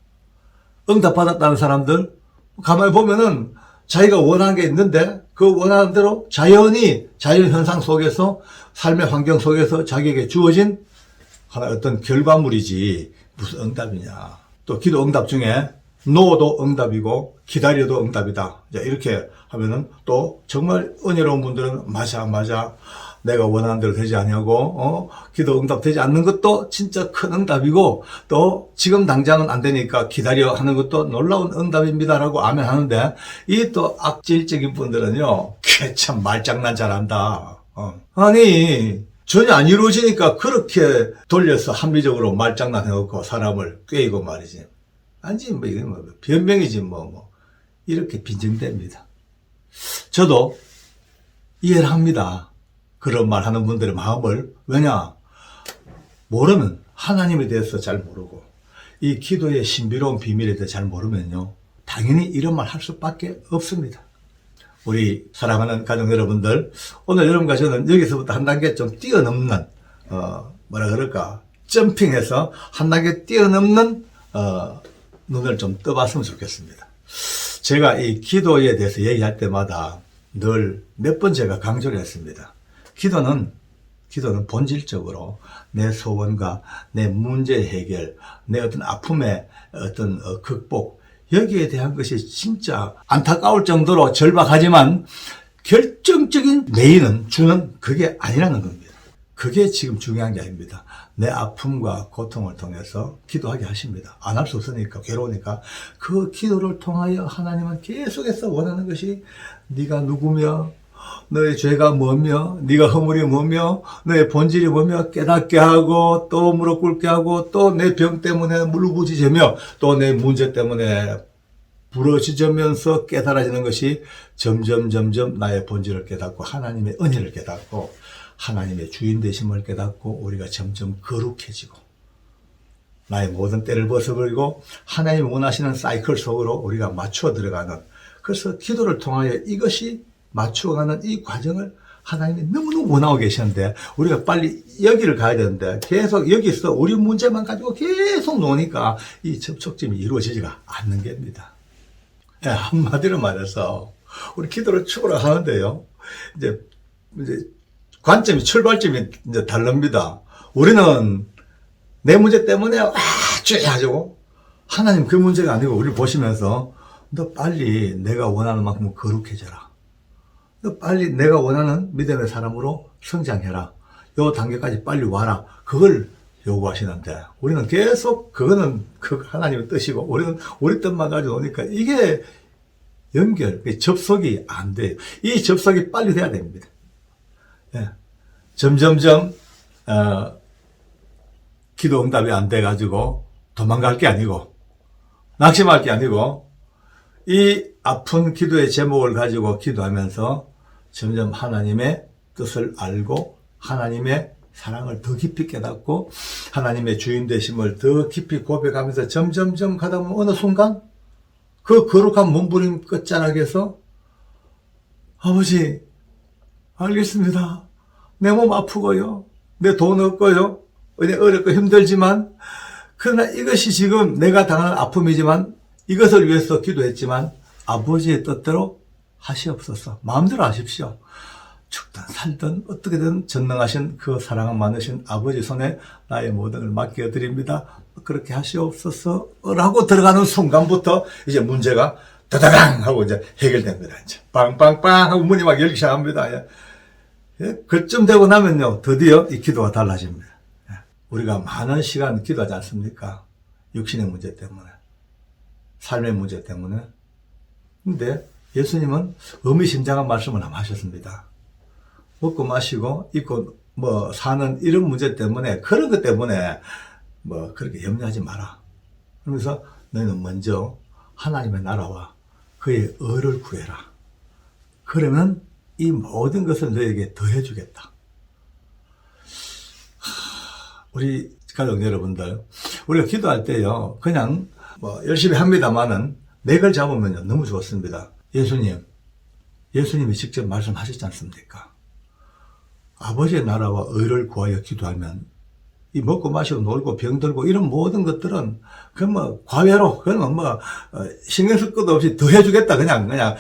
응답 받았다는 사람들 가만히 보면은 자기가 원하는 게 있는데 그 원하는 대로 자연히 자연현상 속에서 삶의 환경 속에서 자기에게 주어진 하나 어떤 결과물이지 무슨 응답이냐. 또 기도 응답 중에 노도 응답이고 기다려도 응답이다. 이렇게 하면은 또 정말 은혜로운 분들은 맞아 내가 원하는 대로 되지 않냐고 기도 응답 되지 않는 것도 진짜 큰 응답이고 또 지금 당장은 안 되니까 기다려 하는 것도 놀라운 응답입니다라고 아멘 하는데 이 또 악질적인 분들은요 참 말장난 잘한다. 아니 전혀 안 이루어지니까 그렇게 돌려서 합리적으로 말장난 해놓고 사람을 꿰이고 말이지. 아니지 뭐 이건 뭐 변명이지 뭐 이렇게 빈정됩니다. 저도 이해를 합니다. 그런 말 하는 분들의 마음을. 왜냐? 모르면 하나님에 대해서 잘 모르고 이 기도의 신비로운 비밀에 대해서 잘 모르면요 당연히 이런 말 할 수밖에 없습니다. 우리 사랑하는 가족 여러분들, 오늘 여러분과 저는 여기서부터 한 단계 좀 뛰어넘는 뭐라 그럴까 점핑해서 한 단계 뛰어넘는 눈을 좀 떠봤으면 좋겠습니다. 제가 이 기도에 대해서 얘기할 때마다 늘 몇 번 제가 강조를 했습니다. 기도는 본질적으로 내 소원과 내 문제 해결, 내 어떤 아픔의 어떤 극복, 여기에 대한 것이 진짜 안타까울 정도로 절박하지만 결정적인 메인은 주는 그게 아니라는 겁니다. 그게 지금 중요한 게 아닙니다. 내 아픔과 고통을 통해서 기도하게 하십니다. 안 할 수 없으니까 괴로우니까 그 기도를 통하여 하나님은 계속해서 원하는 것이 네가 누구며 너의 죄가 뭐며 네가 허물이 뭐며 너의 본질이 뭐며 깨닫게 하고 또 무릎 꿇게 하고 또 내 병 때문에 물부짖으며 또 내 문제 때문에 부러지면서 깨달아지는 것이 점점 나의 본질을 깨닫고 하나님의 은혜를 깨닫고 하나님의 주인 되심을 깨닫고 우리가 점점 거룩해지고 나의 모든 때를 벗어버리고 하나님이 원하시는 사이클 속으로 우리가 맞추어 들어가는, 그래서 기도를 통하여 이것이 맞추어가는 이 과정을 하나님이 너무너무 원하고 계시는데 우리가 빨리 여기를 가야 되는데 계속 여기서 우리 문제만 가지고 계속 노니까 이 접촉점이 이루어지지가 않는 겁니다. 한마디로 말해서 우리 기도를 추구를 하는데요, 이제 관점이, 출발점이 이제 다릅니다. 우리는 내 문제 때문에 쫙 하나님 그 문제가 아니고 우리를 보시면서 너 빨리 내가 원하는 만큼 거룩해져라. 너 빨리 내가 원하는 믿음의 사람으로 성장해라. 요 단계까지 빨리 와라. 그걸 요구하시는데 우리는 계속 그거는 그 하나님의 뜻이고 우리는 우리 뜻만 가지고 오니까 이게 접속이 안 돼요. 이 접속이 빨리 돼야 됩니다. 점점점 기도 응답이 안 돼가지고 도망갈 게 아니고 낙심할 게 아니고 이 아픈 기도의 제목을 가지고 기도하면서 점점 하나님의 뜻을 알고 하나님의 사랑을 더 깊이 깨닫고 하나님의 주인 되심을 더 깊이 고백하면서 점점점 가다 보면 어느 순간 그 거룩한 몸부림 끝자락에서 아버지 알겠습니다. 내 몸 아프고요. 내 돈 없고요. 어렵고 힘들지만 그러나 이것이 지금 내가 당하는 아픔이지만 이것을 위해서 기도했지만 아버지의 뜻대로 하시옵소서. 마음대로 하십시오. 죽든 살든 어떻게든 전능하신 그 사랑은 많으신 아버지 손에 나의 모든 걸 맡겨드립니다. 그렇게 하시옵소서 라고 들어가는 순간부터 이제 문제가 다다당 하고 이제 해결됩니다. 이제 빵빵빵 하고 문이 막 열기 시작합니다. 예? 그쯤 되고 나면요, 드디어 이 기도가 달라집니다. 예. 우리가 많은 시간 기도하지 않습니까? 육신의 문제 때문에, 삶의 문제 때문에. 근데 예수님은 의미심장한 말씀을 하셨습니다. 먹고 마시고 입고 뭐 사는 이런 문제 때문에, 그런 것 때문에 뭐 그렇게 염려하지 마라. 그러면서 너희는 먼저 하나님의 나라와 그의 의를 구해라. 그러면 이 모든 것을 너에게 더해주겠다. 우리 가족 여러분들, 우리가 기도할 때요, 그냥 뭐 열심히 합니다만은 맥을 잡으면요, 너무 좋습니다. 예수님이 직접 말씀하셨지 않습니까? 아버지의 나라와 의를 구하여 기도하면 이 먹고 마시고 놀고 병들고 이런 모든 것들은 그건 뭐 과외로, 그건 뭐 신경 쓸 것도 없이 더 해주겠다, 그냥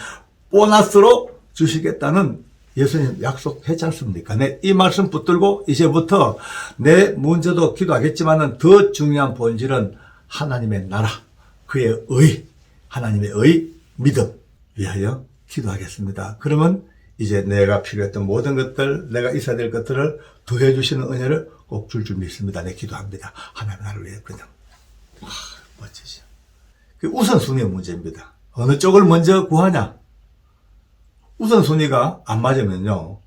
보너스로 주시겠다는 예수님 약속했지 않습니까? 이 말씀 붙들고 이제부터 내 문제도 기도하겠지만은 더 중요한 본질은 하나님의 나라, 그의 의, 하나님의 의, 믿음 위하여 기도하겠습니다. 그러면 이제 내가 필요했던 모든 것들, 내가 있어야 될 것들을 더해 주시는 은혜를 꼭 줄 줄 믿습니다. 내 기도합니다. 하나님 나를 위해 그냥. 멋지죠. 그 우선순위의 문제입니다. 어느 쪽을 먼저 구하냐? 우선순위가 안 맞으면요,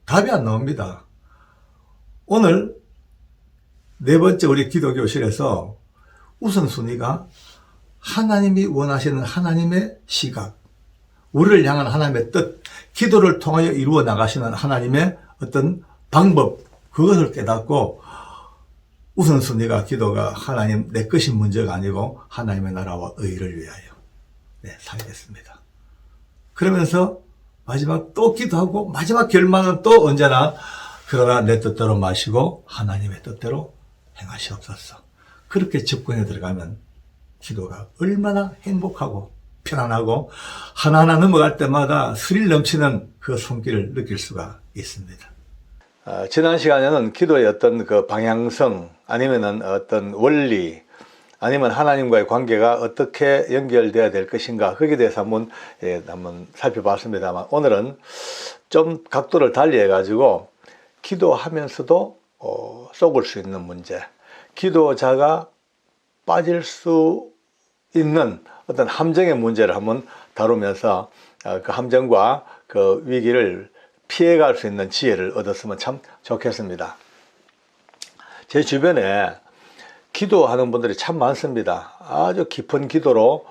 답이 안 나옵니다. 오늘 네 번째 우리 기도교실에서 우선순위가 하나님이 원하시는 하나님의 시각, 우리를 향한 하나님의 뜻, 기도를 통하여 이루어 나가시는 하나님의 어떤 방법, 그것을 깨닫고 우선순위가 기도가 하나님 내 것인 문제가 아니고 하나님의 나라와 의를 위하여 살겠습니다. 그러면서 마지막 또 기도하고 마지막 결말은 또 언제나 그러나 내 뜻대로 마시고 하나님의 뜻대로 행하시옵소서. 그렇게 접근해 들어가면 기도가 얼마나 행복하고 편안하고 하나하나 넘어갈 때마다 스릴 넘치는 그 손길을 느낄 수가 있습니다. 지난 시간에는 기도의 어떤 그 방향성, 아니면은 어떤 원리, 아니면 하나님과의 관계가 어떻게 연결되어야 될 것인가, 거기에 대해서 한번 살펴봤습니다만, 오늘은 좀 각도를 달리 해가지고 기도하면서도 썩을 수 있는 문제, 기도자가 빠질 수 있는 어떤 함정의 문제를 한번 다루면서 그 함정과 그 위기를 피해갈 수 있는 지혜를 얻었으면 참 좋겠습니다. 제 주변에 기도하는 분들이 참 많습니다. 아주 깊은 기도로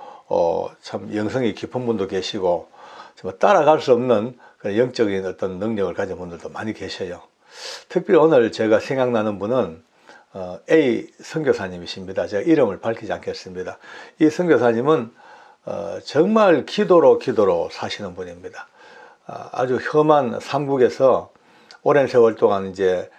참 영성이 깊은 분도 계시고 정말 따라갈 수 없는 그런 영적인 어떤 능력을 가진 분들도 많이 계셔요. 특별히 오늘 제가 생각나는 분은 A 선교사님이십니다. 제가 이름을 밝히지 않겠습니다. 이 선교사님은 정말 기도로 사시는 분입니다. 아주 험한 삼국에서 오랜 세월 동안 이제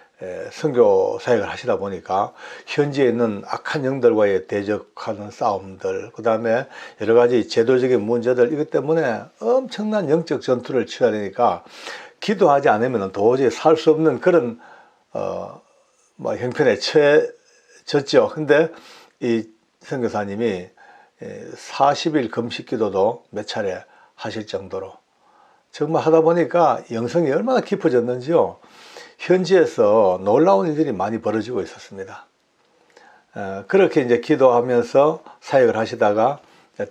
선교 사역을 하시다 보니까 현지에 있는 악한 영들과의 대적하는 싸움들, 그 다음에 여러 가지 제도적인 문제들, 이것 때문에 엄청난 영적 전투를 치러야 되니까 기도하지 않으면 도저히 살 수 없는 그런 형편에 처해졌죠. 근데 이 선교사님이 40일 금식 기도도 몇 차례 하실 정도로 정말 하다 보니까 영성이 얼마나 깊어졌는지요. 현지에서 놀라운 일들이 많이 벌어지고 있었습니다. 그렇게 이제 기도하면서 사역을 하시다가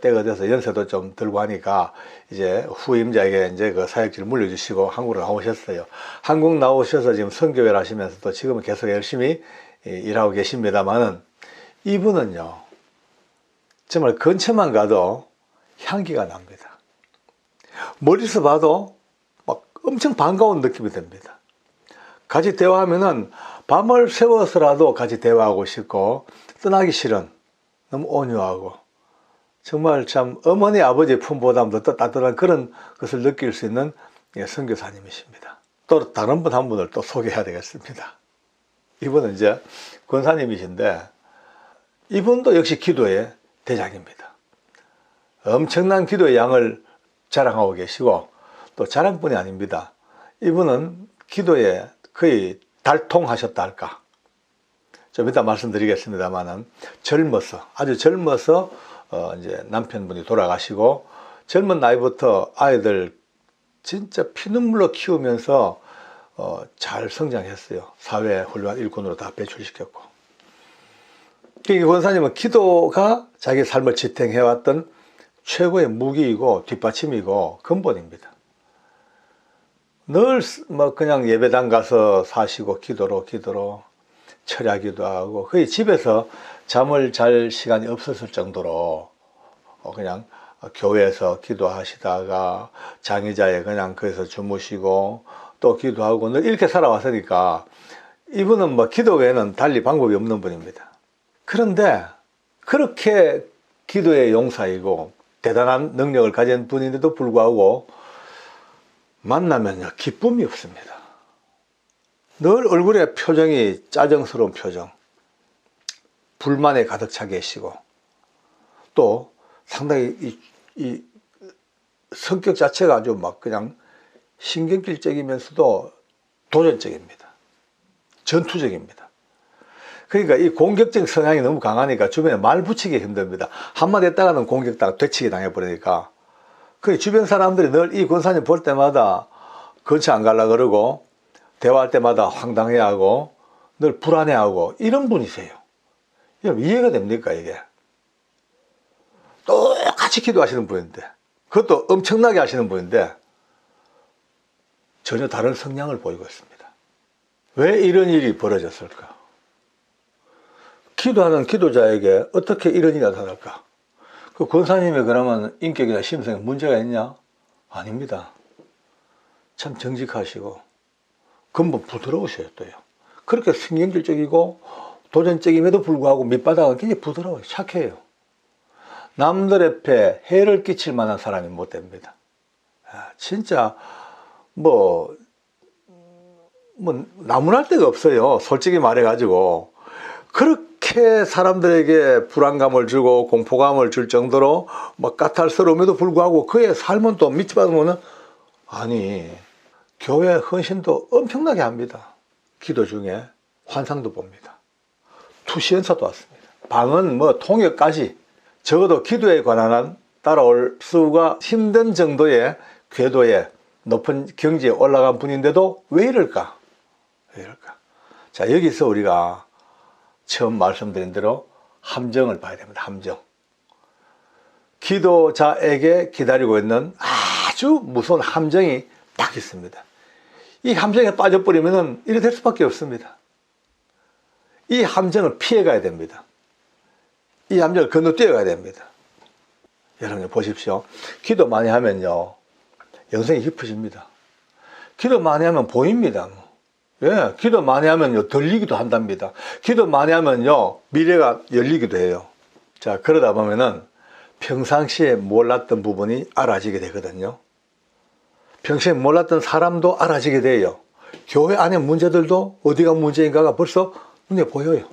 때가 돼서 연세도 좀 들고 하니까 이제 후임자에게 이제 그 사역지를 물려주시고 한국으로 나오셨어요. 한국 나오셔서 지금 선교회를 하시면서도 지금은 계속 열심히 일하고 계십니다만은 이분은요, 정말 근처만 가도 향기가 납니다. 멀리서 봐도 막 엄청 반가운 느낌이 듭니다. 같이 대화하면은 밤을 새워서라도 같이 대화하고 싶고 떠나기 싫은, 너무 온유하고 정말 참 어머니 아버지의 품보다도 더 따뜻한 그런 것을 느낄 수 있는 선교사님이십니다. 또 다른 분 한 분을 또 소개해야 되겠습니다. 이분은 이제 권사님이신데 이분도 역시 기도의 대장입니다. 엄청난 기도의 양을 자랑하고 계시고 또 자랑뿐이 아닙니다. 이분은 기도에 거의 달통하셨다 할까. 좀 이따 말씀드리겠습니다만은 아주 젊어서 이제 남편분이 돌아가시고 젊은 나이부터 아이들 진짜 피눈물로 키우면서 잘 성장했어요. 사회 훌륭한 일꾼으로 다 배출시켰고. 이 권사님은 기도가 자기 삶을 지탱해왔던 최고의 무기이고 뒷받침이고 근본입니다. 늘 뭐 그냥 예배당 가서 사시고 기도로 철야기도 하고 거의 집에서 잠을 잘 시간이 없었을 정도로 그냥 교회에서 기도하시다가 장의자에 그냥 거기서 주무시고 또 기도하고 늘 이렇게 살아왔으니까 이분은 뭐 기도 외에는 달리 방법이 없는 분입니다. 그런데 그렇게 기도의 용사이고 대단한 능력을 가진 분인데도 불구하고 만나면요 기쁨이 없습니다. 늘 얼굴에 표정이 짜증스러운 표정, 불만에 가득 차 계시고 또 상당히 이 성격 자체가 아주 막 그냥 신경질적이면서도 도전적입니다. 전투적입니다. 그러니까 이 공격적 성향이 너무 강하니까 주변에 말 붙이기 힘듭니다. 한마디 했다가는 공격당 되치기 당해버리니까 그 주변 사람들이 늘 이 권사님 볼 때마다 근처 안 가려고 그러고 대화할 때마다 황당해하고 늘 불안해하고 이런 분이세요. 여러분 이해가 됩니까 이게? 똑같이 기도하시는 분인데 그것도 엄청나게 하시는 분인데 전혀 다른 성향을 보이고 있습니다. 왜 이런 일이 벌어졌을까? 기도하는 기도자에게 어떻게 이런 일이 나타날까? 그 권사님이 그러면 인격이나 심성에 문제가 있냐? 아닙니다. 참 정직하시고 근본 부드러우셔요 또요. 그렇게 신경질적이고 도전적임에도 불구하고 밑바닥은 굉장히 부드러워요. 착해요. 남들의 폐 해를 끼칠 만한 사람이 못 됩니다. 진짜 뭐 나무랄 데가 없어요. 솔직히 말해가지고 그렇게 사람들에게 불안감을 주고 공포감을 줄 정도로 막 까탈스러움에도 불구하고 그의 삶은 또 밑바닥은 아니 교회 헌신도 엄청나게 합니다. 기도 중에 환상도 봅니다. 투시연사도 왔습니다. 방은 뭐 통역까지 적어도 기도에 관한 한 따라올 수가 힘든 정도의 궤도에 높은 경지에 올라간 분인데도 왜 이럴까? 왜 이럴까? 자, 여기서 우리가 처음 말씀드린 대로 함정을 봐야 됩니다. 함정. 기도자에게 기다리고 있는 아주 무서운 함정이 딱 있습니다. 이 함정에 빠져버리면 이래 될 수밖에 없습니다. 이 함정을 피해가야 됩니다. 이 함정을 건너뛰어가야 됩니다. 여러분 보십시오. 기도 많이 하면요 영성이 깊어집니다. 기도 많이 하면 보입니다. 예, 기도 많이 하면요 들리기도 한답니다. 기도 많이 하면요 미래가 열리기도 해요. 자, 그러다 보면은 평상시에 몰랐던 부분이 알아지게 되거든요. 평소에 몰랐던 사람도 알아지게 돼요. 교회 안에 문제들도 어디가 문제인가가 벌써 눈에 보여요.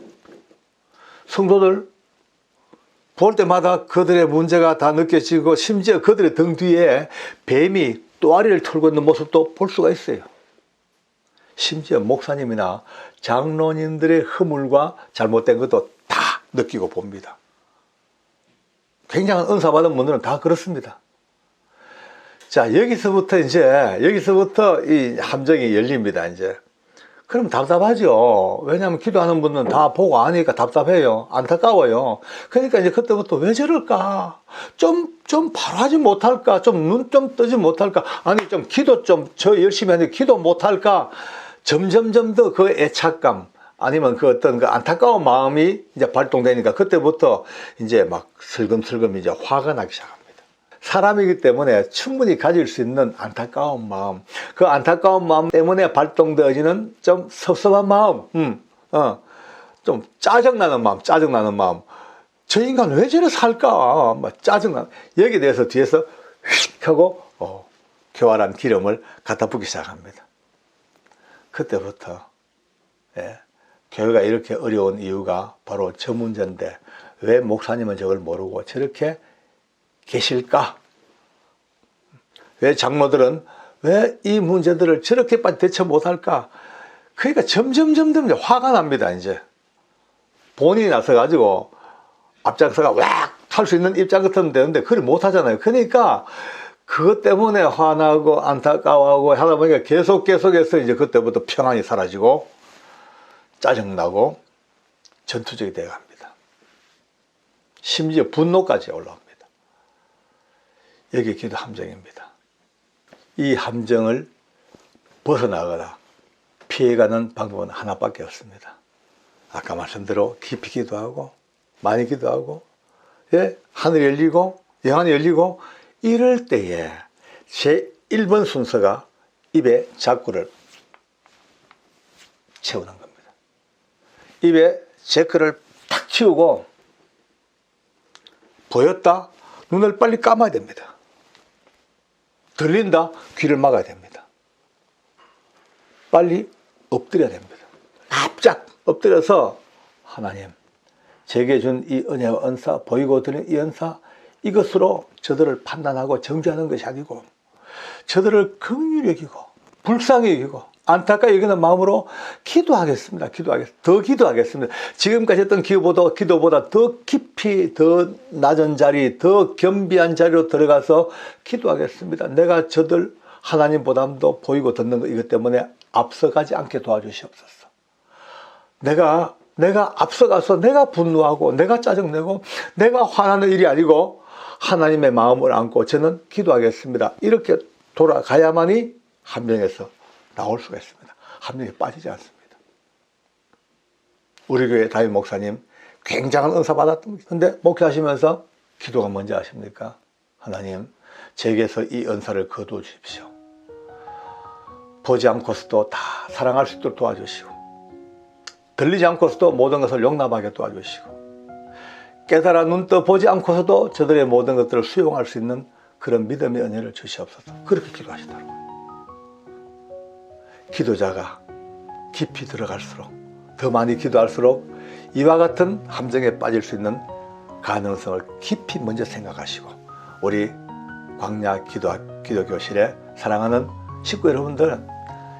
성도들 볼 때마다 그들의 문제가 다 느껴지고 심지어 그들의 등 뒤에 뱀이 또아리를 털고 있는 모습도 볼 수가 있어요. 심지어 목사님이나 장로님들의 허물과 잘못된 것도 다 느끼고 봅니다. 굉장한 은사 받은 분들은 다 그렇습니다. 자, 여기서부터 이 함정이 열립니다, 이제. 그럼 답답하죠. 왜냐하면 기도하는 분은 다 보고 아니까 답답해요. 안타까워요. 그러니까 이제 그때부터 왜 저럴까? 좀 바로 하지 못할까? 눈 좀 뜨지 못할까? 아니, 기도 저 열심히 하는데 기도 못할까? 점점점 더 그 애착감, 아니면 그 어떤 그 안타까운 마음이 이제 발동되니까 그때부터 이제 막 슬금슬금 이제 화가 나기 시작합니다. 사람이기 때문에 충분히 가질 수 있는 안타까운 마음, 그 안타까운 마음 때문에 발동되어지는 좀 섭섭한 마음, 좀 짜증나는 마음, 저 인간 왜 저래 살까? 막 짜증나. 여기에 대해서 뒤에서 휙 하고 교활한 기름을 갖다 붓기 시작합니다. 그때부터 교회가 이렇게 어려운 이유가 바로 저 문제인데 왜 목사님은 저걸 모르고 저렇게 계실까? 왜 장로들은 왜 이 문제들을 저렇게 빨리 대처 못할까? 그러니까 점점 화가 납니다. 이제 본인이 나서가지고 앞장서가 왁 할 수 있는 입장 같으면 되는데 그걸 못 하잖아요. 그러니까 그것 때문에 화나고 안타까워하고 하다 보니까 계속해서 이제 그때부터 평안이 사라지고 짜증나고 전투적이 되어 갑니다. 심지어 분노까지 올라옵니다. 여기 기도 함정입니다. 이 함정을 벗어나거나 피해가는 방법은 하나밖에 없습니다. 아까 말씀대로 깊이 기도하고 많이 기도하고 하늘이 열리고 영안이 열리고 이럴 때에 제 1번 순서가 입에 자꾸를 채우는 겁니다. 입에 제크를 탁 치우고 보였다? 눈을 빨리 감아야 됩니다. 들린다? 귀를 막아야 됩니다. 빨리 엎드려야 됩니다. 납작 엎드려서 하나님 제게 준 이 은혜와 은사 보이고 들리는 이 은사 이것으로 저들을 판단하고 정죄하는 것이 아니고 저들을 긍휼히 여기고 불쌍히 여기고 안타깝게 여기는 마음으로 기도하겠습니다. 더 기도하겠습니다. 지금까지 했던 기도보다 더 깊이 더 낮은 자리 더 겸비한 자리로 들어가서 기도하겠습니다. 내가 저들 하나님보다도 보이고 듣는 것 이것 때문에 앞서가지 않게 도와주시옵소서. 내가 앞서가서 내가 분노하고 내가 짜증내고 내가 화나는 일이 아니고 하나님의 마음을 안고 저는 기도하겠습니다. 이렇게 돌아가야만이 함정에서 나올 수가 있습니다. 함정에 빠지지 않습니다. 우리 교회 담임 목사님 굉장한 은사 받았던 근데 목회하시면서 기도가 뭔지 아십니까? 하나님 제게서 이 은사를 거두어 주십시오. 보지 않고서도 다 사랑할 수 있도록 도와주시고 들리지 않고서도 모든 것을 용납하게 도와주시고 깨달아 눈떠 보지 않고서도 저들의 모든 것들을 수용할 수 있는 그런 믿음의 은혜를 주시옵소서. 그렇게 기도하시더라고요. 기도자가 깊이 들어갈수록 더 많이 기도할수록 이와 같은 함정에 빠질 수 있는 가능성을 깊이 먼저 생각하시고 우리 광야 기도교실에 사랑하는 식구 여러분들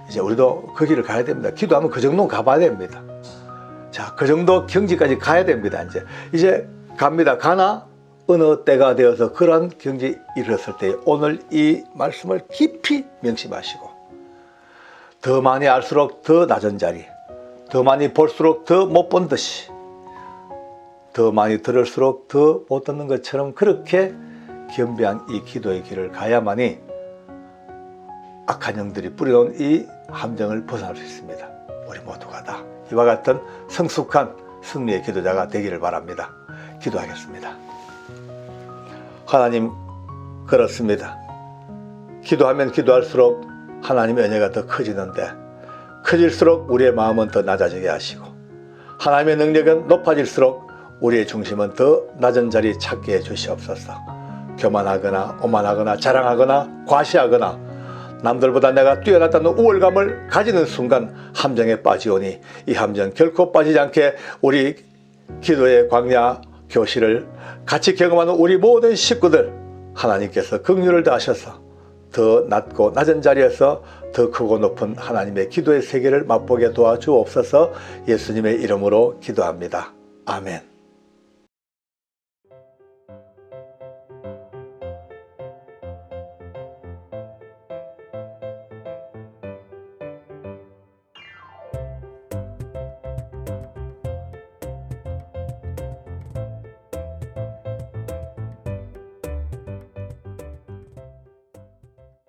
이제 우리도 그 길을 가야 됩니다. 기도하면 그 정도는 가봐야 됩니다. 자, 그 정도 경지까지 가야 됩니다. 이제 갑니다. 가나 어느 때가 되어서 그러한 경지에 이르렀을 때 오늘 이 말씀을 깊이 명심하시고 더 많이 알수록 더 낮은 자리, 더 많이 볼수록 더 못 본 듯이, 더 많이 들을수록 더 못 듣는 것처럼 그렇게 겸비한 이 기도의 길을 가야만이 악한 영들이 뿌려놓은 이 함정을 벗어날 수 있습니다. 우리 모두가 다 이와 같은 성숙한 승리의 기도자가 되기를 바랍니다. 기도하겠습니다. 하나님, 그렇습니다. 기도하면 기도할수록 하나님의 은혜가 더 커지는데 커질수록 우리의 마음은 더 낮아지게 하시고 하나님의 능력은 높아질수록 우리의 중심은 더 낮은 자리에 찾게 해 주시옵소서. 교만하거나 오만하거나 자랑하거나 과시하거나 남들보다 내가 뛰어났다는 우월감을 가지는 순간 함정에 빠지오니 이 함정 결코 빠지지 않게 우리 기도의 광야 교실을 같이 경험하는 우리 모든 식구들 하나님께서 긍휼을 다하셔서 더 낮고 낮은 자리에서 더 크고 높은 하나님의 기도의 세계를 맛보게 도와주옵소서. 예수님의 이름으로 기도합니다. 아멘.